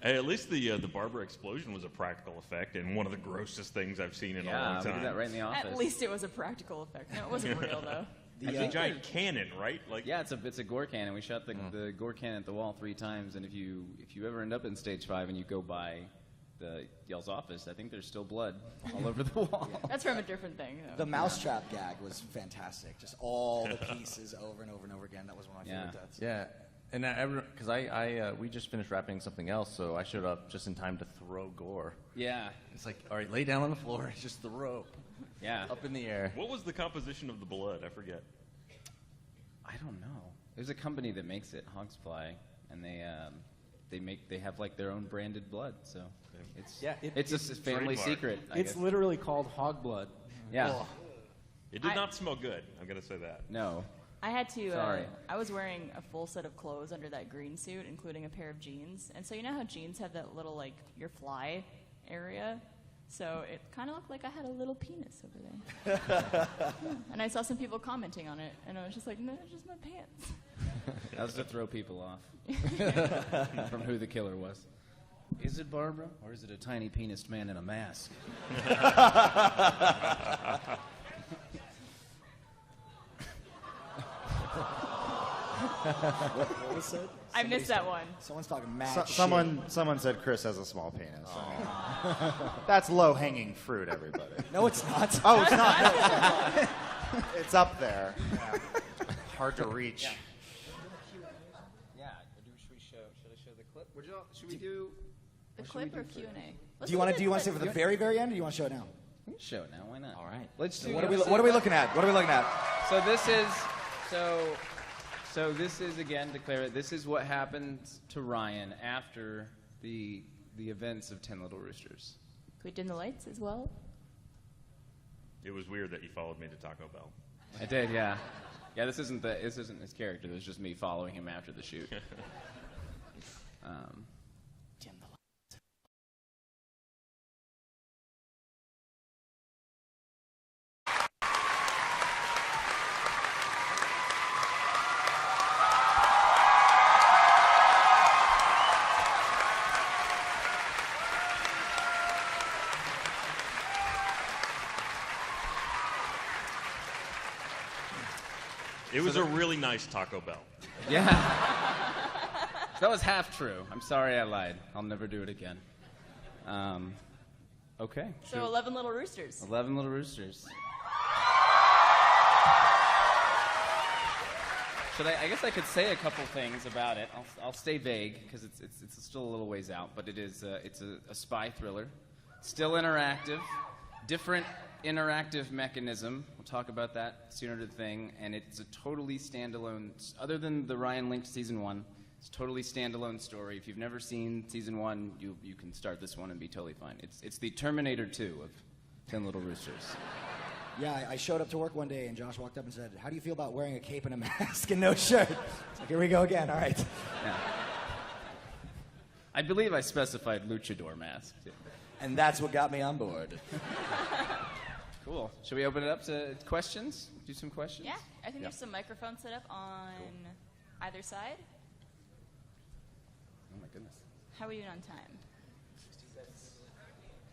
[SPEAKER 4] Hey, at least the Barbara explosion was a practical effect and one of the grossest things I've seen in a long
[SPEAKER 3] Yeah, we
[SPEAKER 4] time.
[SPEAKER 3] did that right in the office.
[SPEAKER 5] At least it was a practical effect. No, it wasn't real though.
[SPEAKER 4] It's a giant cannon, right? Like
[SPEAKER 3] Yeah, it's a gore cannon. We shot the gore cannon at the wall 3 times, and if you ever end up in stage 5 and you go by Yale's office, I think there's still blood all over the wall.
[SPEAKER 5] That's from a different thing. Though.
[SPEAKER 9] The mousetrap gag was fantastic. Just all the pieces over and over and over again. That was one of my favorite deaths.
[SPEAKER 6] Yeah, and because we just finished wrapping something else, so I showed up just in time to throw gore.
[SPEAKER 3] Yeah,
[SPEAKER 6] It's like, all right, lay down on the floor, just throw
[SPEAKER 3] yeah.
[SPEAKER 6] up in the air.
[SPEAKER 4] What was the composition of the blood? I forget.
[SPEAKER 3] I don't know. There's a company that makes it, Hogsfly, and they have like their own branded blood. So it's a family
[SPEAKER 4] trademark.
[SPEAKER 3] secret. I
[SPEAKER 8] It's
[SPEAKER 3] guess.
[SPEAKER 8] literally called hog blood.
[SPEAKER 3] Yeah.
[SPEAKER 4] It did not smell good. I'm going to say that.
[SPEAKER 3] No.
[SPEAKER 5] I had to.
[SPEAKER 3] Sorry.
[SPEAKER 5] I was wearing a full set of clothes under that green suit, including a pair of jeans. And so you know how jeans have that little like your fly area. So it kind of looked like I had a little penis over there. And I saw some people commenting on it, and I was just like, no, it's just my pants.
[SPEAKER 3] That was to throw people off from who the killer was. Is it Barbara, or is it a tiny penised man in a mask?
[SPEAKER 9] What was said?
[SPEAKER 5] I missed that one.
[SPEAKER 9] Someone's talking mad shit.
[SPEAKER 1] Someone said Chris has a small penis. That's low-hanging fruit, everybody.
[SPEAKER 9] No, it's not.
[SPEAKER 1] Oh, it's not. No, it's not. It's up there. Yeah. Hard to reach.
[SPEAKER 3] Yeah. Should I show the clip? Should we do?
[SPEAKER 5] The clip or Q&A?
[SPEAKER 9] Do you want to say it for the very, very end, or do you want to show it now?
[SPEAKER 3] We can show it now. Why not?
[SPEAKER 9] All right.
[SPEAKER 3] Let's do.
[SPEAKER 9] What are we looking at? What are we looking at?
[SPEAKER 3] So this is so this is again declare it. This is what happened to Ryan after the events of 10 Little Roosters.
[SPEAKER 5] Can we dim the lights as well?
[SPEAKER 4] It was weird that you followed me to Taco Bell.
[SPEAKER 3] I did, yeah. Yeah, this isn't his character. This is just me following him after the shoot.
[SPEAKER 9] Dim the lights.
[SPEAKER 4] It was a really nice Taco Bell.
[SPEAKER 3] Yeah. That was half true. I'm sorry I lied. I'll never do it again. Okay.
[SPEAKER 5] So 11 Little Roosters.
[SPEAKER 3] 11 Little Roosters. I guess I could say a couple things about it. I'll stay vague because it's still a little ways out, but it's a spy thriller, still interactive, different interactive mechanism. We'll talk about that sooner to the thing, and it's a totally standalone. Other than the Ryan linked season 1, it's a totally standalone story. If you've never seen season 1, you can start this one and be totally fine. It's the Terminator 2 of 10 Little Roosters.
[SPEAKER 9] Yeah, I showed up to work one day, and Josh walked up and said, "How do you feel about wearing a cape and a mask and no shirt?" It's like, here we go again. All right.
[SPEAKER 3] Yeah. I believe I specified luchador mask.
[SPEAKER 9] And that's what got me on board.
[SPEAKER 3] Cool. Should we open it up to questions? Do some questions?
[SPEAKER 5] Yeah, I think there's some microphones set up on either side.
[SPEAKER 3] Oh my goodness.
[SPEAKER 5] How are we doing on time?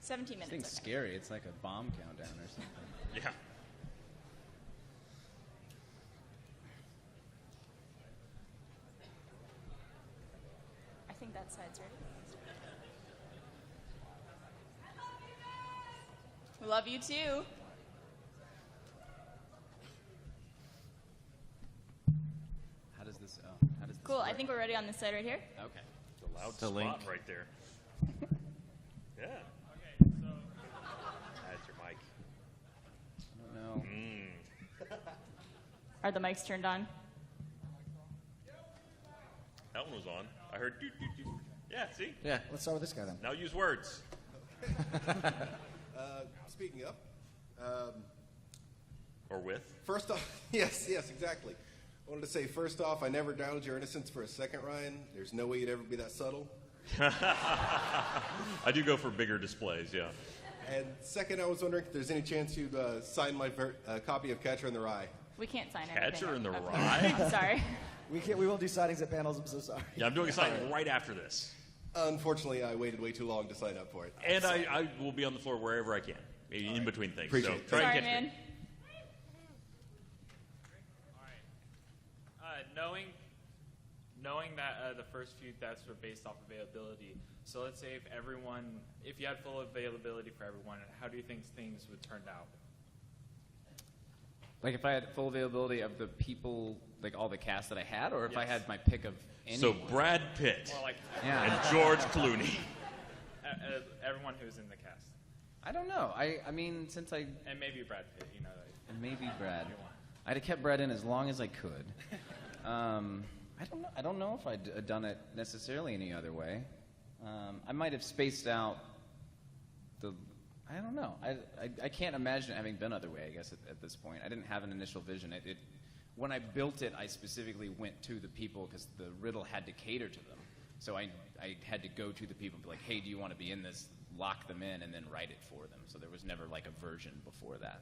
[SPEAKER 5] 17
[SPEAKER 3] This
[SPEAKER 5] minutes.
[SPEAKER 3] thing's
[SPEAKER 5] okay.
[SPEAKER 3] scary. It's like a bomb countdown or something.
[SPEAKER 4] Yeah.
[SPEAKER 5] I think that side's ready. We love you too.
[SPEAKER 3] How does this
[SPEAKER 5] Cool. I
[SPEAKER 3] work?
[SPEAKER 5] think we're ready on this side right here.
[SPEAKER 3] Okay.
[SPEAKER 4] It's a loud
[SPEAKER 6] The
[SPEAKER 4] spot
[SPEAKER 6] link.
[SPEAKER 4] right there. Yeah.
[SPEAKER 7] Okay, so
[SPEAKER 4] That's your mic.
[SPEAKER 3] I don't know.
[SPEAKER 5] Are the mics turned on?
[SPEAKER 4] That one was on. I heard doot, doot, doot. Yeah, see?
[SPEAKER 6] Yeah.
[SPEAKER 9] Let's start with this guy then.
[SPEAKER 4] Now use words.
[SPEAKER 10] Speaking of,
[SPEAKER 4] Or with.
[SPEAKER 10] first off, yes, exactly. I wanted to say, first off, I never doubted your innocence for a second, Ryan. There's no way you'd ever be that subtle.
[SPEAKER 4] I do go for bigger displays, yeah.
[SPEAKER 10] And second, I was wondering if there's any chance you'd sign my copy of Catcher in the Rye.
[SPEAKER 5] We can't sign anything.
[SPEAKER 4] Catcher in the
[SPEAKER 5] up
[SPEAKER 4] Rye?
[SPEAKER 5] here. I'm sorry.
[SPEAKER 9] We won't do sightings at panels. I'm so sorry.
[SPEAKER 4] Yeah, I'm doing a sign right after this.
[SPEAKER 10] Unfortunately, I waited way too long to sign up for it.
[SPEAKER 4] And I will be on the floor wherever I can, maybe in between things.
[SPEAKER 10] Appreciate
[SPEAKER 4] so
[SPEAKER 10] it.
[SPEAKER 4] try
[SPEAKER 5] Sorry,
[SPEAKER 4] and catch
[SPEAKER 5] man.
[SPEAKER 4] me.
[SPEAKER 7] all right. Knowing that the first few deaths were based off availability. So let's say if you had full availability for everyone, how do you think things would turn out?
[SPEAKER 3] Like if I had full availability of the people, like all the cast that I had, or if I
[SPEAKER 7] Yes.
[SPEAKER 3] had my pick of anyone?
[SPEAKER 4] So Brad Pitt
[SPEAKER 7] More like
[SPEAKER 3] Yeah.
[SPEAKER 4] and George Clooney.
[SPEAKER 7] everyone who's in the cast,
[SPEAKER 3] I don't know. I mean, since I
[SPEAKER 7] and maybe Brad Pitt. You know.
[SPEAKER 3] and maybe Brad, I'd have kept Brad in as long as I could. I don't know if I'd done it necessarily any other way. I might have spaced out the. I don't know. I can't imagine it having been other way. I guess at this point, I didn't have an initial vision. When I built it, I specifically went to the people because the riddle had to cater to them. So I had to go to the people and be like, hey, do you want to be in this? Lock them in and then write it for them. So there was never like a version before that.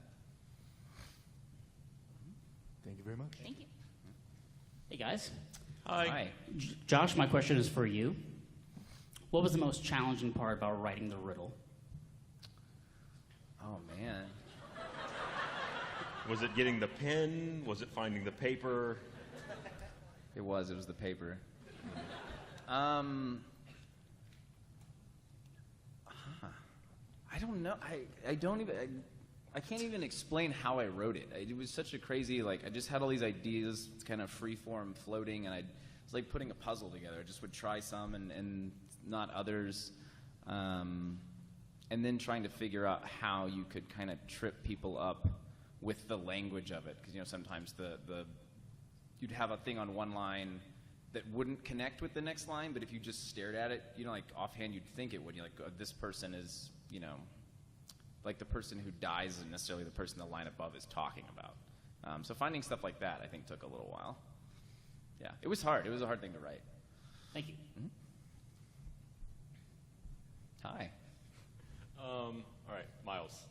[SPEAKER 9] Thank you very much.
[SPEAKER 5] Thank you.
[SPEAKER 11] Hey guys,
[SPEAKER 4] Hi.
[SPEAKER 11] Josh, my question is for you. What was the most challenging part about writing the riddle?
[SPEAKER 3] Oh man.
[SPEAKER 4] Was it getting the pen? Was it finding the paper?
[SPEAKER 3] It was the paper. I don't know. I can't even explain how I wrote it. It was such a crazy, I just had all these ideas, kind of free-form floating, and it was like putting a puzzle together. I just would try some and not others. And then trying to figure out how you could kind of trip people up with the language of it. Because, sometimes you'd have a thing on one line that wouldn't connect with the next line, but if you just stared at it, offhand you'd think it would. You're like, oh, this person is, like the person who dies isn't necessarily the person the line above is talking about. So finding stuff like that, I think, took a little while. Yeah, it was hard. It was a hard thing to write.
[SPEAKER 11] Thank you.
[SPEAKER 3] Mm-hmm. Hi.
[SPEAKER 12] All right, Miles.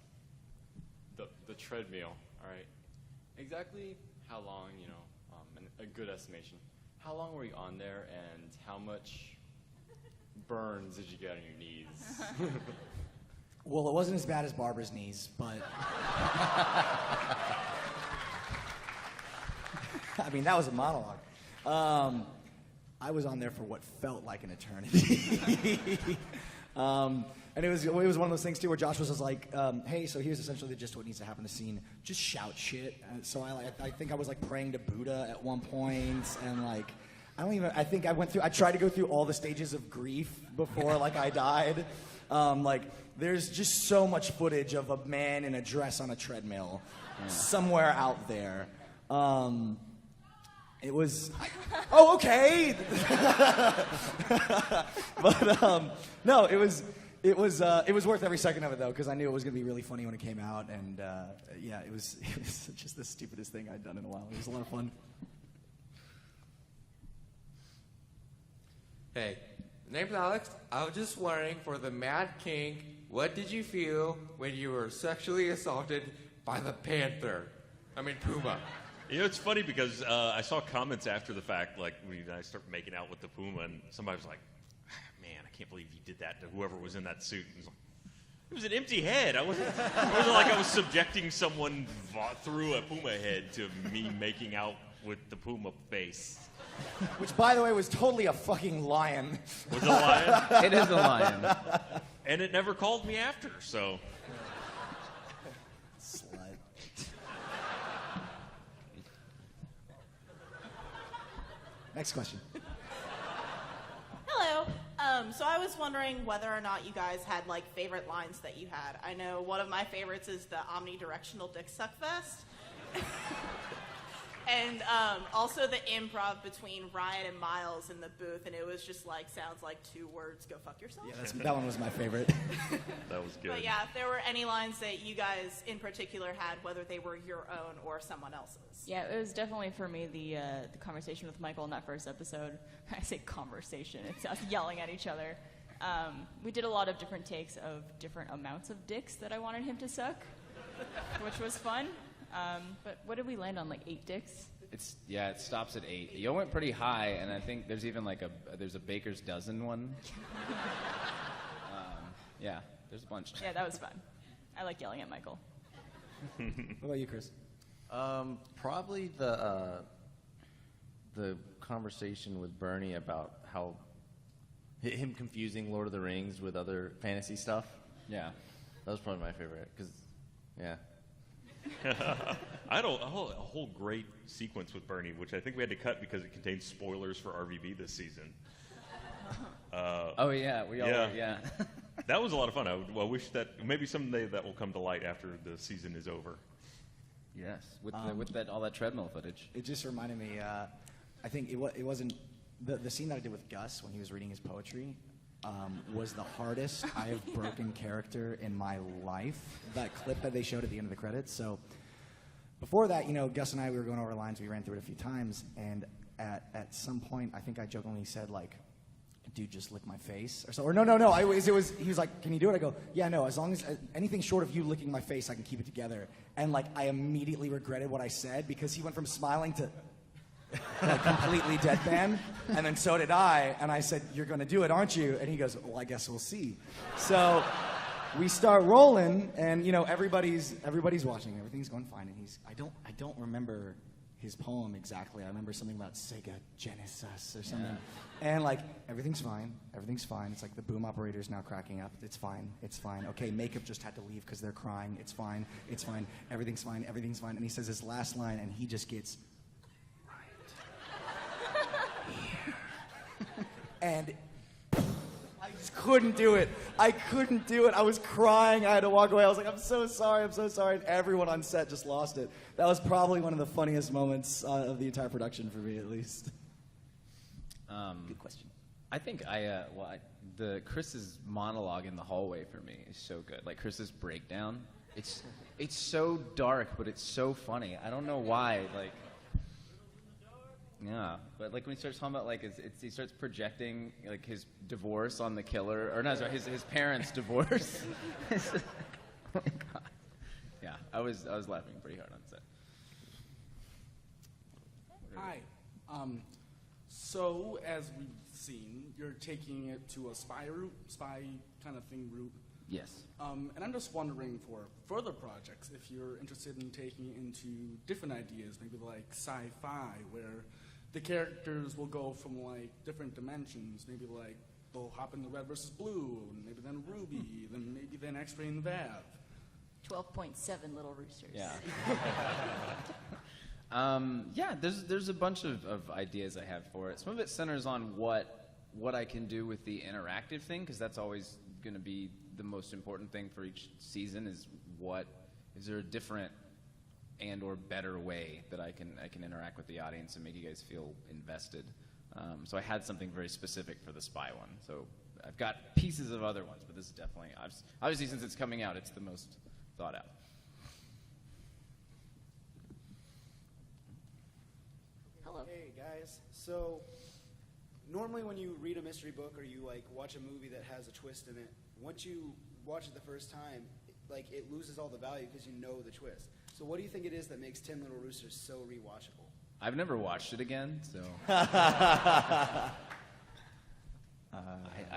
[SPEAKER 12] The treadmill. All right. Exactly how long? A good estimation. How long were you on there, and how much burns did you get on your knees?
[SPEAKER 9] Well, it wasn't as bad as Barbara's knees, but I mean that was a monologue. I was on there for what felt like an eternity. And it was one of those things too where Josh was just like, "Hey, so here's essentially just what needs to happen in the scene. Just shout shit." And so I think I was like praying to Buddha at one point, and I think I tried to go through all the stages of grief before I died. There's just so much footage of a man in a dress on a treadmill somewhere out there. It was, oh, okay. But no, it was worth every second of it though, because I knew it was gonna be really funny when it came out, and yeah, it was just the stupidest thing I'd done in a while. It was a lot of fun.
[SPEAKER 13] Hey, name's Alex. I was just wondering, for the Mad King, what did you feel when you were sexually assaulted by the panther. I mean, puma.
[SPEAKER 4] You know, it's funny because I saw comments after the fact, like when I started making out with the puma, and somebody was like, "Man, I can't believe you did that to whoever was in that suit." And it was an empty head. It wasn't like I was subjecting someone through a puma head to me making out with the puma face.
[SPEAKER 9] Which, by the way, was totally a fucking lion.
[SPEAKER 4] Was it a lion?
[SPEAKER 3] It is a lion.
[SPEAKER 4] And it never called me after, so.
[SPEAKER 9] Slut. Next question.
[SPEAKER 14] Hello. So I was wondering whether or not you guys had like favorite lines that you had. I know one of my favorites is the omnidirectional dick suck fest. And also the improv between Ryan and Miles in the booth, and it was just like, sounds like 2 words, go fuck yourself.
[SPEAKER 9] Yeah, that one was my favorite.
[SPEAKER 4] That was good.
[SPEAKER 14] But yeah, if there were any lines that you guys in particular had, whether they were your own or someone else's.
[SPEAKER 5] Yeah, it was definitely for me the conversation with Michael in that first episode. I say conversation, it's us yelling at each other. We did a lot of different takes of different amounts of dicks that I wanted him to suck, which was fun. But what did we land on, like 8 dicks?
[SPEAKER 3] It stops at 8. Yo went pretty high, and I think there's even like there's a baker's dozen one. Yeah, there's a bunch.
[SPEAKER 5] Yeah, that was fun. I like yelling at Michael.
[SPEAKER 9] What about you, Chris?
[SPEAKER 6] Probably the conversation with Bernie about how him confusing Lord of the Rings with other fantasy stuff.
[SPEAKER 3] Yeah,
[SPEAKER 6] that was probably my favorite because, yeah.
[SPEAKER 4] I had a whole great sequence with Bernie, which I think we had to cut because it contained spoilers for RVB this season.
[SPEAKER 3] Oh yeah, we all yeah.
[SPEAKER 4] That was a lot of fun. I wish that maybe someday that will come to light after the season is over.
[SPEAKER 3] Yes, with all that treadmill footage.
[SPEAKER 9] It just reminded me. I think it wasn't the scene that I did with Gus when he was reading his poetry. Was the hardest I have broken character in my life. That clip that they showed at the end of the credits. So before that, Gus and I, we were going over lines. We ran through it a few times, and at some point, I think I jokingly said like, "Dude, just lick my face," or so. Or no. He was like, "Can you do it?" I go, "Yeah, no. As long as anything short of you licking my face, I can keep it together." And like, I immediately regretted what I said because he went from smiling to like completely deadpan, and then so did I. And I said, "You're going to do it, aren't you?" And he goes, "Well, I guess we'll see." So we start rolling, and everybody's watching. Everything's going fine, and I don't remember his poem exactly. I remember something about Sega Genesis or something. Yeah. And like, everything's fine. It's like the boom operator's now cracking up. It's fine. Okay, makeup just had to leave because they're crying. It's fine. Everything's fine. And he says his last line, and he just gets and I just couldn't do it. I was crying. I had to walk away. I was like, I'm so sorry. And everyone on set just lost it. That was probably one of the funniest moments of the entire production for me, at least. Good question.
[SPEAKER 3] I think the Chris's monologue in the hallway for me is so good. Like Chris's breakdown. It's so dark, but it's so funny. I don't know why. Like. Yeah, but like when he starts talking about like he starts projecting like his divorce on the killer, or no, sorry, his parents' divorce. Oh my God. Yeah, I was laughing pretty hard on set.
[SPEAKER 15] Hi. So as we've seen, you're taking it to a spy kind of thing route.
[SPEAKER 3] Yes.
[SPEAKER 15] And I'm just wondering for further projects if you're interested in taking it into different ideas, maybe like sci-fi, where the characters will go from like different dimensions. Maybe like they'll hop into Red versus Blue, and maybe then Ruby, then X-Ray and Vav.
[SPEAKER 5] 12.7 little roosters.
[SPEAKER 3] Yeah. Yeah, there's a bunch of ideas I have for it. Some of it centers on what I can do with the interactive thing, because that's always going to be the most important thing for each season. Is there a different and or better way that I can interact with the audience and make you guys feel invested. So I had something very specific for the spy one. So I've got pieces of other ones, but this is definitely, obviously since it's coming out, it's the most thought out.
[SPEAKER 16] Hello. Hey guys. So normally when you read a mystery book or you like watch a movie that has a twist in it, once you watch it the first time, like it loses all the value because you know the twist. So what do you think it is that makes 10 Little Roosters so rewatchable?
[SPEAKER 3] I've never watched it again, so I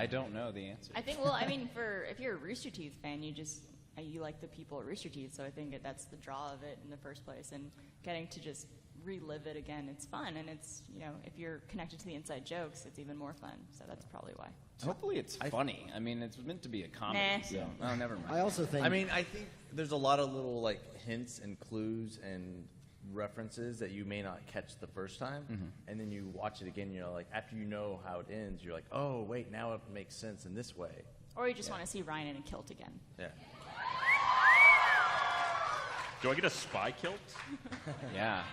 [SPEAKER 3] don't know the answer.
[SPEAKER 5] I think, well, I mean, if you're a Rooster Teeth fan, you like the people at Rooster Teeth, so I think that's the draw of it in the first place. And getting to just relive it again, it's fun, and it's, if you're connected to the inside jokes, it's even more fun. So that's probably why.
[SPEAKER 3] Hopefully it's funny. I mean, it's meant to be a comedy.
[SPEAKER 5] Nah.
[SPEAKER 3] So. Oh, never mind.
[SPEAKER 9] I also think.
[SPEAKER 6] I mean, I think there's a lot of little like hints and clues and references that you may not catch the first time, and then you watch it again. Like after you know how it ends, you're like, oh wait, now it makes sense in this way.
[SPEAKER 5] Or you just want to see Ryan in a kilt again.
[SPEAKER 6] Yeah.
[SPEAKER 4] Do I get a spy kilt?
[SPEAKER 3] Yeah.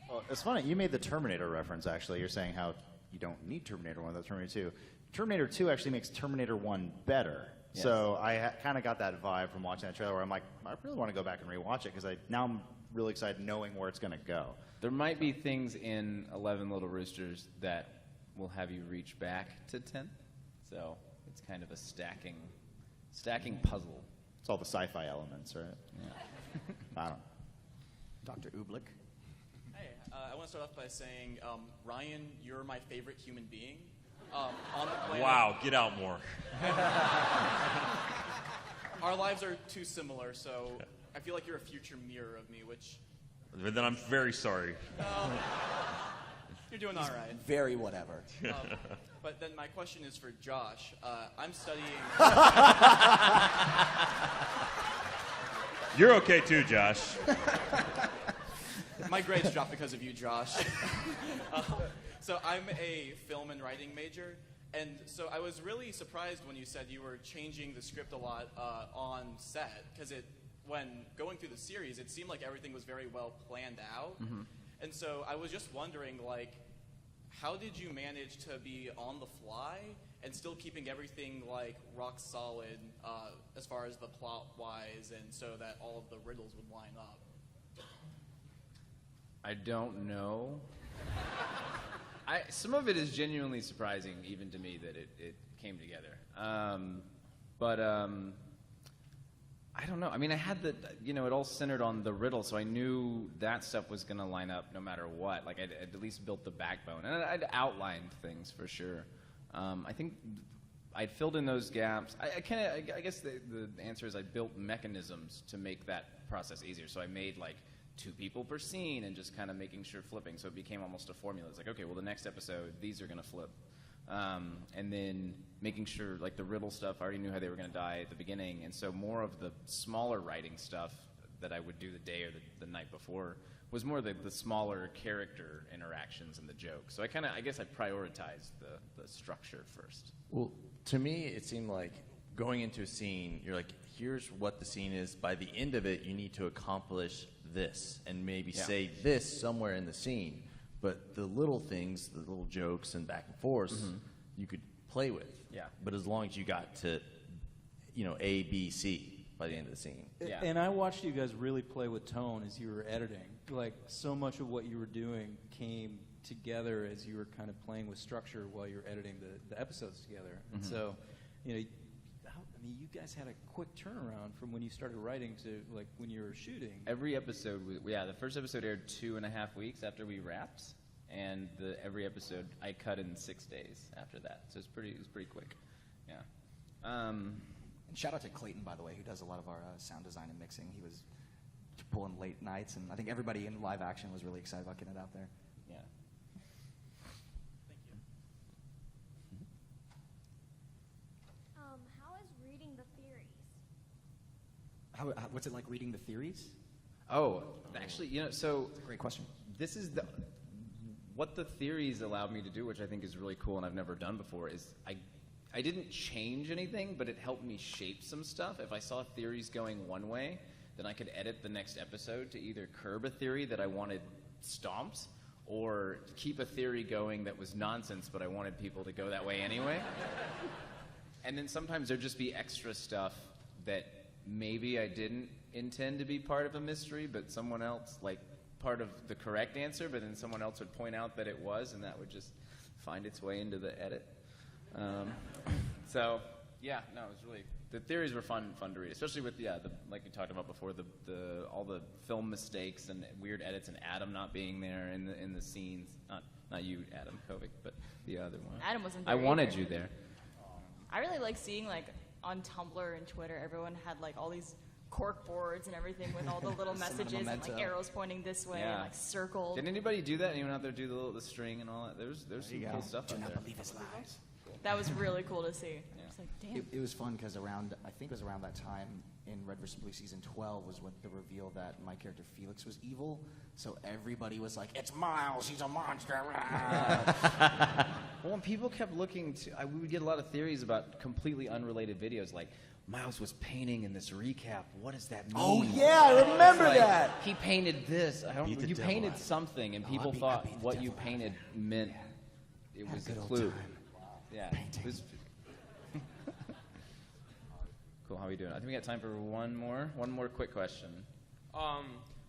[SPEAKER 1] Well, it's funny. You made the Terminator reference, actually. You're saying how you don't need Terminator 1 without Terminator 2. Terminator 2 actually makes Terminator 1 better. Yes. So I kind of got that vibe from watching that trailer where I'm like, I really want to go back and rewatch it because now I'm really excited knowing where it's going to go.
[SPEAKER 3] There might be things in 11 Little Roosters that will have you reach back to 10. So it's kind of a stacking puzzle.
[SPEAKER 1] It's all the sci-fi elements, right?
[SPEAKER 3] Yeah.
[SPEAKER 1] I don't know.
[SPEAKER 9] Dr. Ooblik.
[SPEAKER 17] Hey, I want to start off by saying, Ryan, you're my favorite human being on the planet.
[SPEAKER 4] Wow, get out more.
[SPEAKER 17] Our lives are too similar, so I feel like you're a future mirror of me, which...
[SPEAKER 4] Then I'm very sorry.
[SPEAKER 17] You're doing all right.
[SPEAKER 9] Very whatever.
[SPEAKER 17] But then my question is for Josh. I'm studying...
[SPEAKER 4] You're okay too, Josh.
[SPEAKER 17] My grades dropped because of you, Josh. So I'm a film and writing major, and so I was really surprised when you said you were changing the script a lot on set, because when going through the series, it seemed like everything was very well planned out. And so I was just wondering, like, how did you manage to be on the fly and still keeping everything like rock solid as far as the plot wise, and so that all of the riddles would line up?
[SPEAKER 3] I don't know. Some of it is genuinely surprising, even to me, that it came together. But I don't know. I mean, I had it all centered on the riddle, so I knew that stuff was going to line up no matter what. Like, I'd at least built the backbone. And I'd outlined things for sure. I think I'd filled in those gaps. I guess the answer is I built mechanisms to make that process easier. So I made, like, 2 people per scene and just kind of making sure flipping. So it became almost a formula. It's like, okay, well, the next episode, these are going to flip. And then making sure, like, the riddle stuff, I already knew how they were going to die at the beginning. And so more of the smaller writing stuff that I would do the day or the night before was more the smaller character interactions and the jokes. So I guess I prioritized the structure first.
[SPEAKER 6] Well, to me, it seemed like going into a scene, you're like, here's what the scene is. By the end of it, you need to accomplish this and maybe say this somewhere in the scene. But the little things, the little jokes and back and forth, you could play with.
[SPEAKER 3] Yeah.
[SPEAKER 6] But as long as you got to, A, B, C by the end of the scene.
[SPEAKER 3] Yeah.
[SPEAKER 8] And I watched you guys really play with tone as you were editing. Like, so much of what you were doing came together as you were kind of playing with structure while you were editing the episodes together. And so, you guys had a quick turnaround from when you started writing to, like, when you were shooting.
[SPEAKER 3] Every episode, the first episode aired 2.5 weeks after we wrapped, and every episode I cut in 6 days after that. So it was pretty quick. Yeah.
[SPEAKER 9] And shout out to Clayton, by the way, who does a lot of our sound design and mixing. He was pulling late nights, and I think everybody in live action was really excited about getting it out there.
[SPEAKER 3] Yeah.
[SPEAKER 18] How is reading the theories?
[SPEAKER 9] What's it like reading the theories?
[SPEAKER 3] Oh, actually, so
[SPEAKER 9] That's a great question.
[SPEAKER 3] this is what the theories allowed me to do, which I think is really cool and I've never done before, is I didn't change anything, but it helped me shape some stuff. If I saw theories going one way, then I could edit the next episode to either curb a theory that I wanted stomped or keep a theory going that was nonsense, but I wanted people to go that way anyway. And then sometimes there'd just be extra stuff that maybe I didn't intend to be part of a mystery, but someone else, like, part of the correct answer, but then someone else would point out that it was, and that would just find its way into the edit. So Yeah, no, it was really, the theories were fun to read, especially with like we talked about before, all the film mistakes and weird edits, and Adam not being there in the scenes. Not you, Adam Kovic, but the other one.
[SPEAKER 5] Adam wasn't there
[SPEAKER 3] I wanted
[SPEAKER 5] either.
[SPEAKER 3] you there.
[SPEAKER 5] I really like seeing like on Tumblr and Twitter, everyone had like all these cork boards and everything with all the little messages and like arrows pointing this way and like circled.
[SPEAKER 3] Did anybody do that? Anyone out there do the string and all that? There's some cool stuff
[SPEAKER 9] Do
[SPEAKER 3] out
[SPEAKER 9] not
[SPEAKER 3] there.
[SPEAKER 9] believe his lies.
[SPEAKER 5] That was really cool to see. It's like, damn.
[SPEAKER 9] It was fun because I think it was around that time in Red vs. Blue season 12 was when the reveal that my character Felix was evil. So everybody was like, "It's Miles, he's a monster."
[SPEAKER 3] Well, when people kept looking, we would get a lot of theories about completely unrelated videos, like Miles was painting in this recap. What does that mean?
[SPEAKER 9] Oh yeah, I remember
[SPEAKER 3] Like,
[SPEAKER 9] that.
[SPEAKER 3] He painted this. You painted something, and people
[SPEAKER 9] I
[SPEAKER 3] thought
[SPEAKER 9] beat the
[SPEAKER 3] what
[SPEAKER 9] devil
[SPEAKER 3] you
[SPEAKER 9] out of
[SPEAKER 3] painted meant it was a
[SPEAKER 9] good old
[SPEAKER 3] clue.
[SPEAKER 9] time.
[SPEAKER 3] Yeah. It was cool. How are we doing? I think we got time for one more quick question.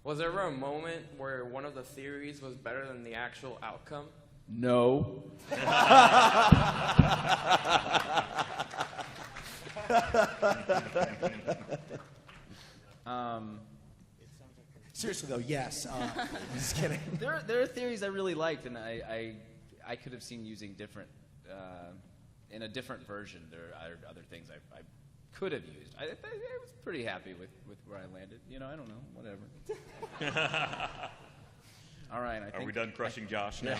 [SPEAKER 13] Was there ever a moment where one of the theories was better than the actual outcome?
[SPEAKER 3] No.
[SPEAKER 9] Seriously though, yes. Just kidding.
[SPEAKER 3] There are theories I really liked, and I could have seen using different in a different version. There are other things I could have used. I was pretty happy with where I landed. You know, I don't know, whatever. All right,
[SPEAKER 4] Are we done crushing Josh now?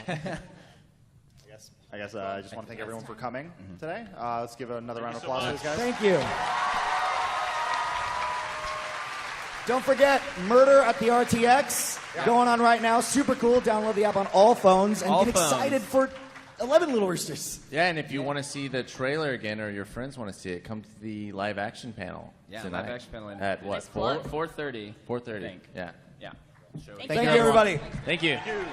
[SPEAKER 1] I guess I just want to thank everyone for coming today. Let's give another round of applause to these guys.
[SPEAKER 9] Thank you. Don't forget, Murder at the RTX going on right now. Super cool. Download the app on all phones and
[SPEAKER 6] All
[SPEAKER 9] get
[SPEAKER 6] phones.
[SPEAKER 9] excited for 11 Little Roosters.
[SPEAKER 6] Yeah, and if you want to see the trailer again, or your friends want to see it, come to the live action panel.
[SPEAKER 3] Yeah,
[SPEAKER 6] tonight.
[SPEAKER 3] live action panel
[SPEAKER 6] at what?
[SPEAKER 3] 4:30.
[SPEAKER 6] 4:30.
[SPEAKER 3] I think.
[SPEAKER 6] Yeah.
[SPEAKER 3] Yeah.
[SPEAKER 9] Thank you, everybody.
[SPEAKER 6] Thank you.
[SPEAKER 3] Thank you.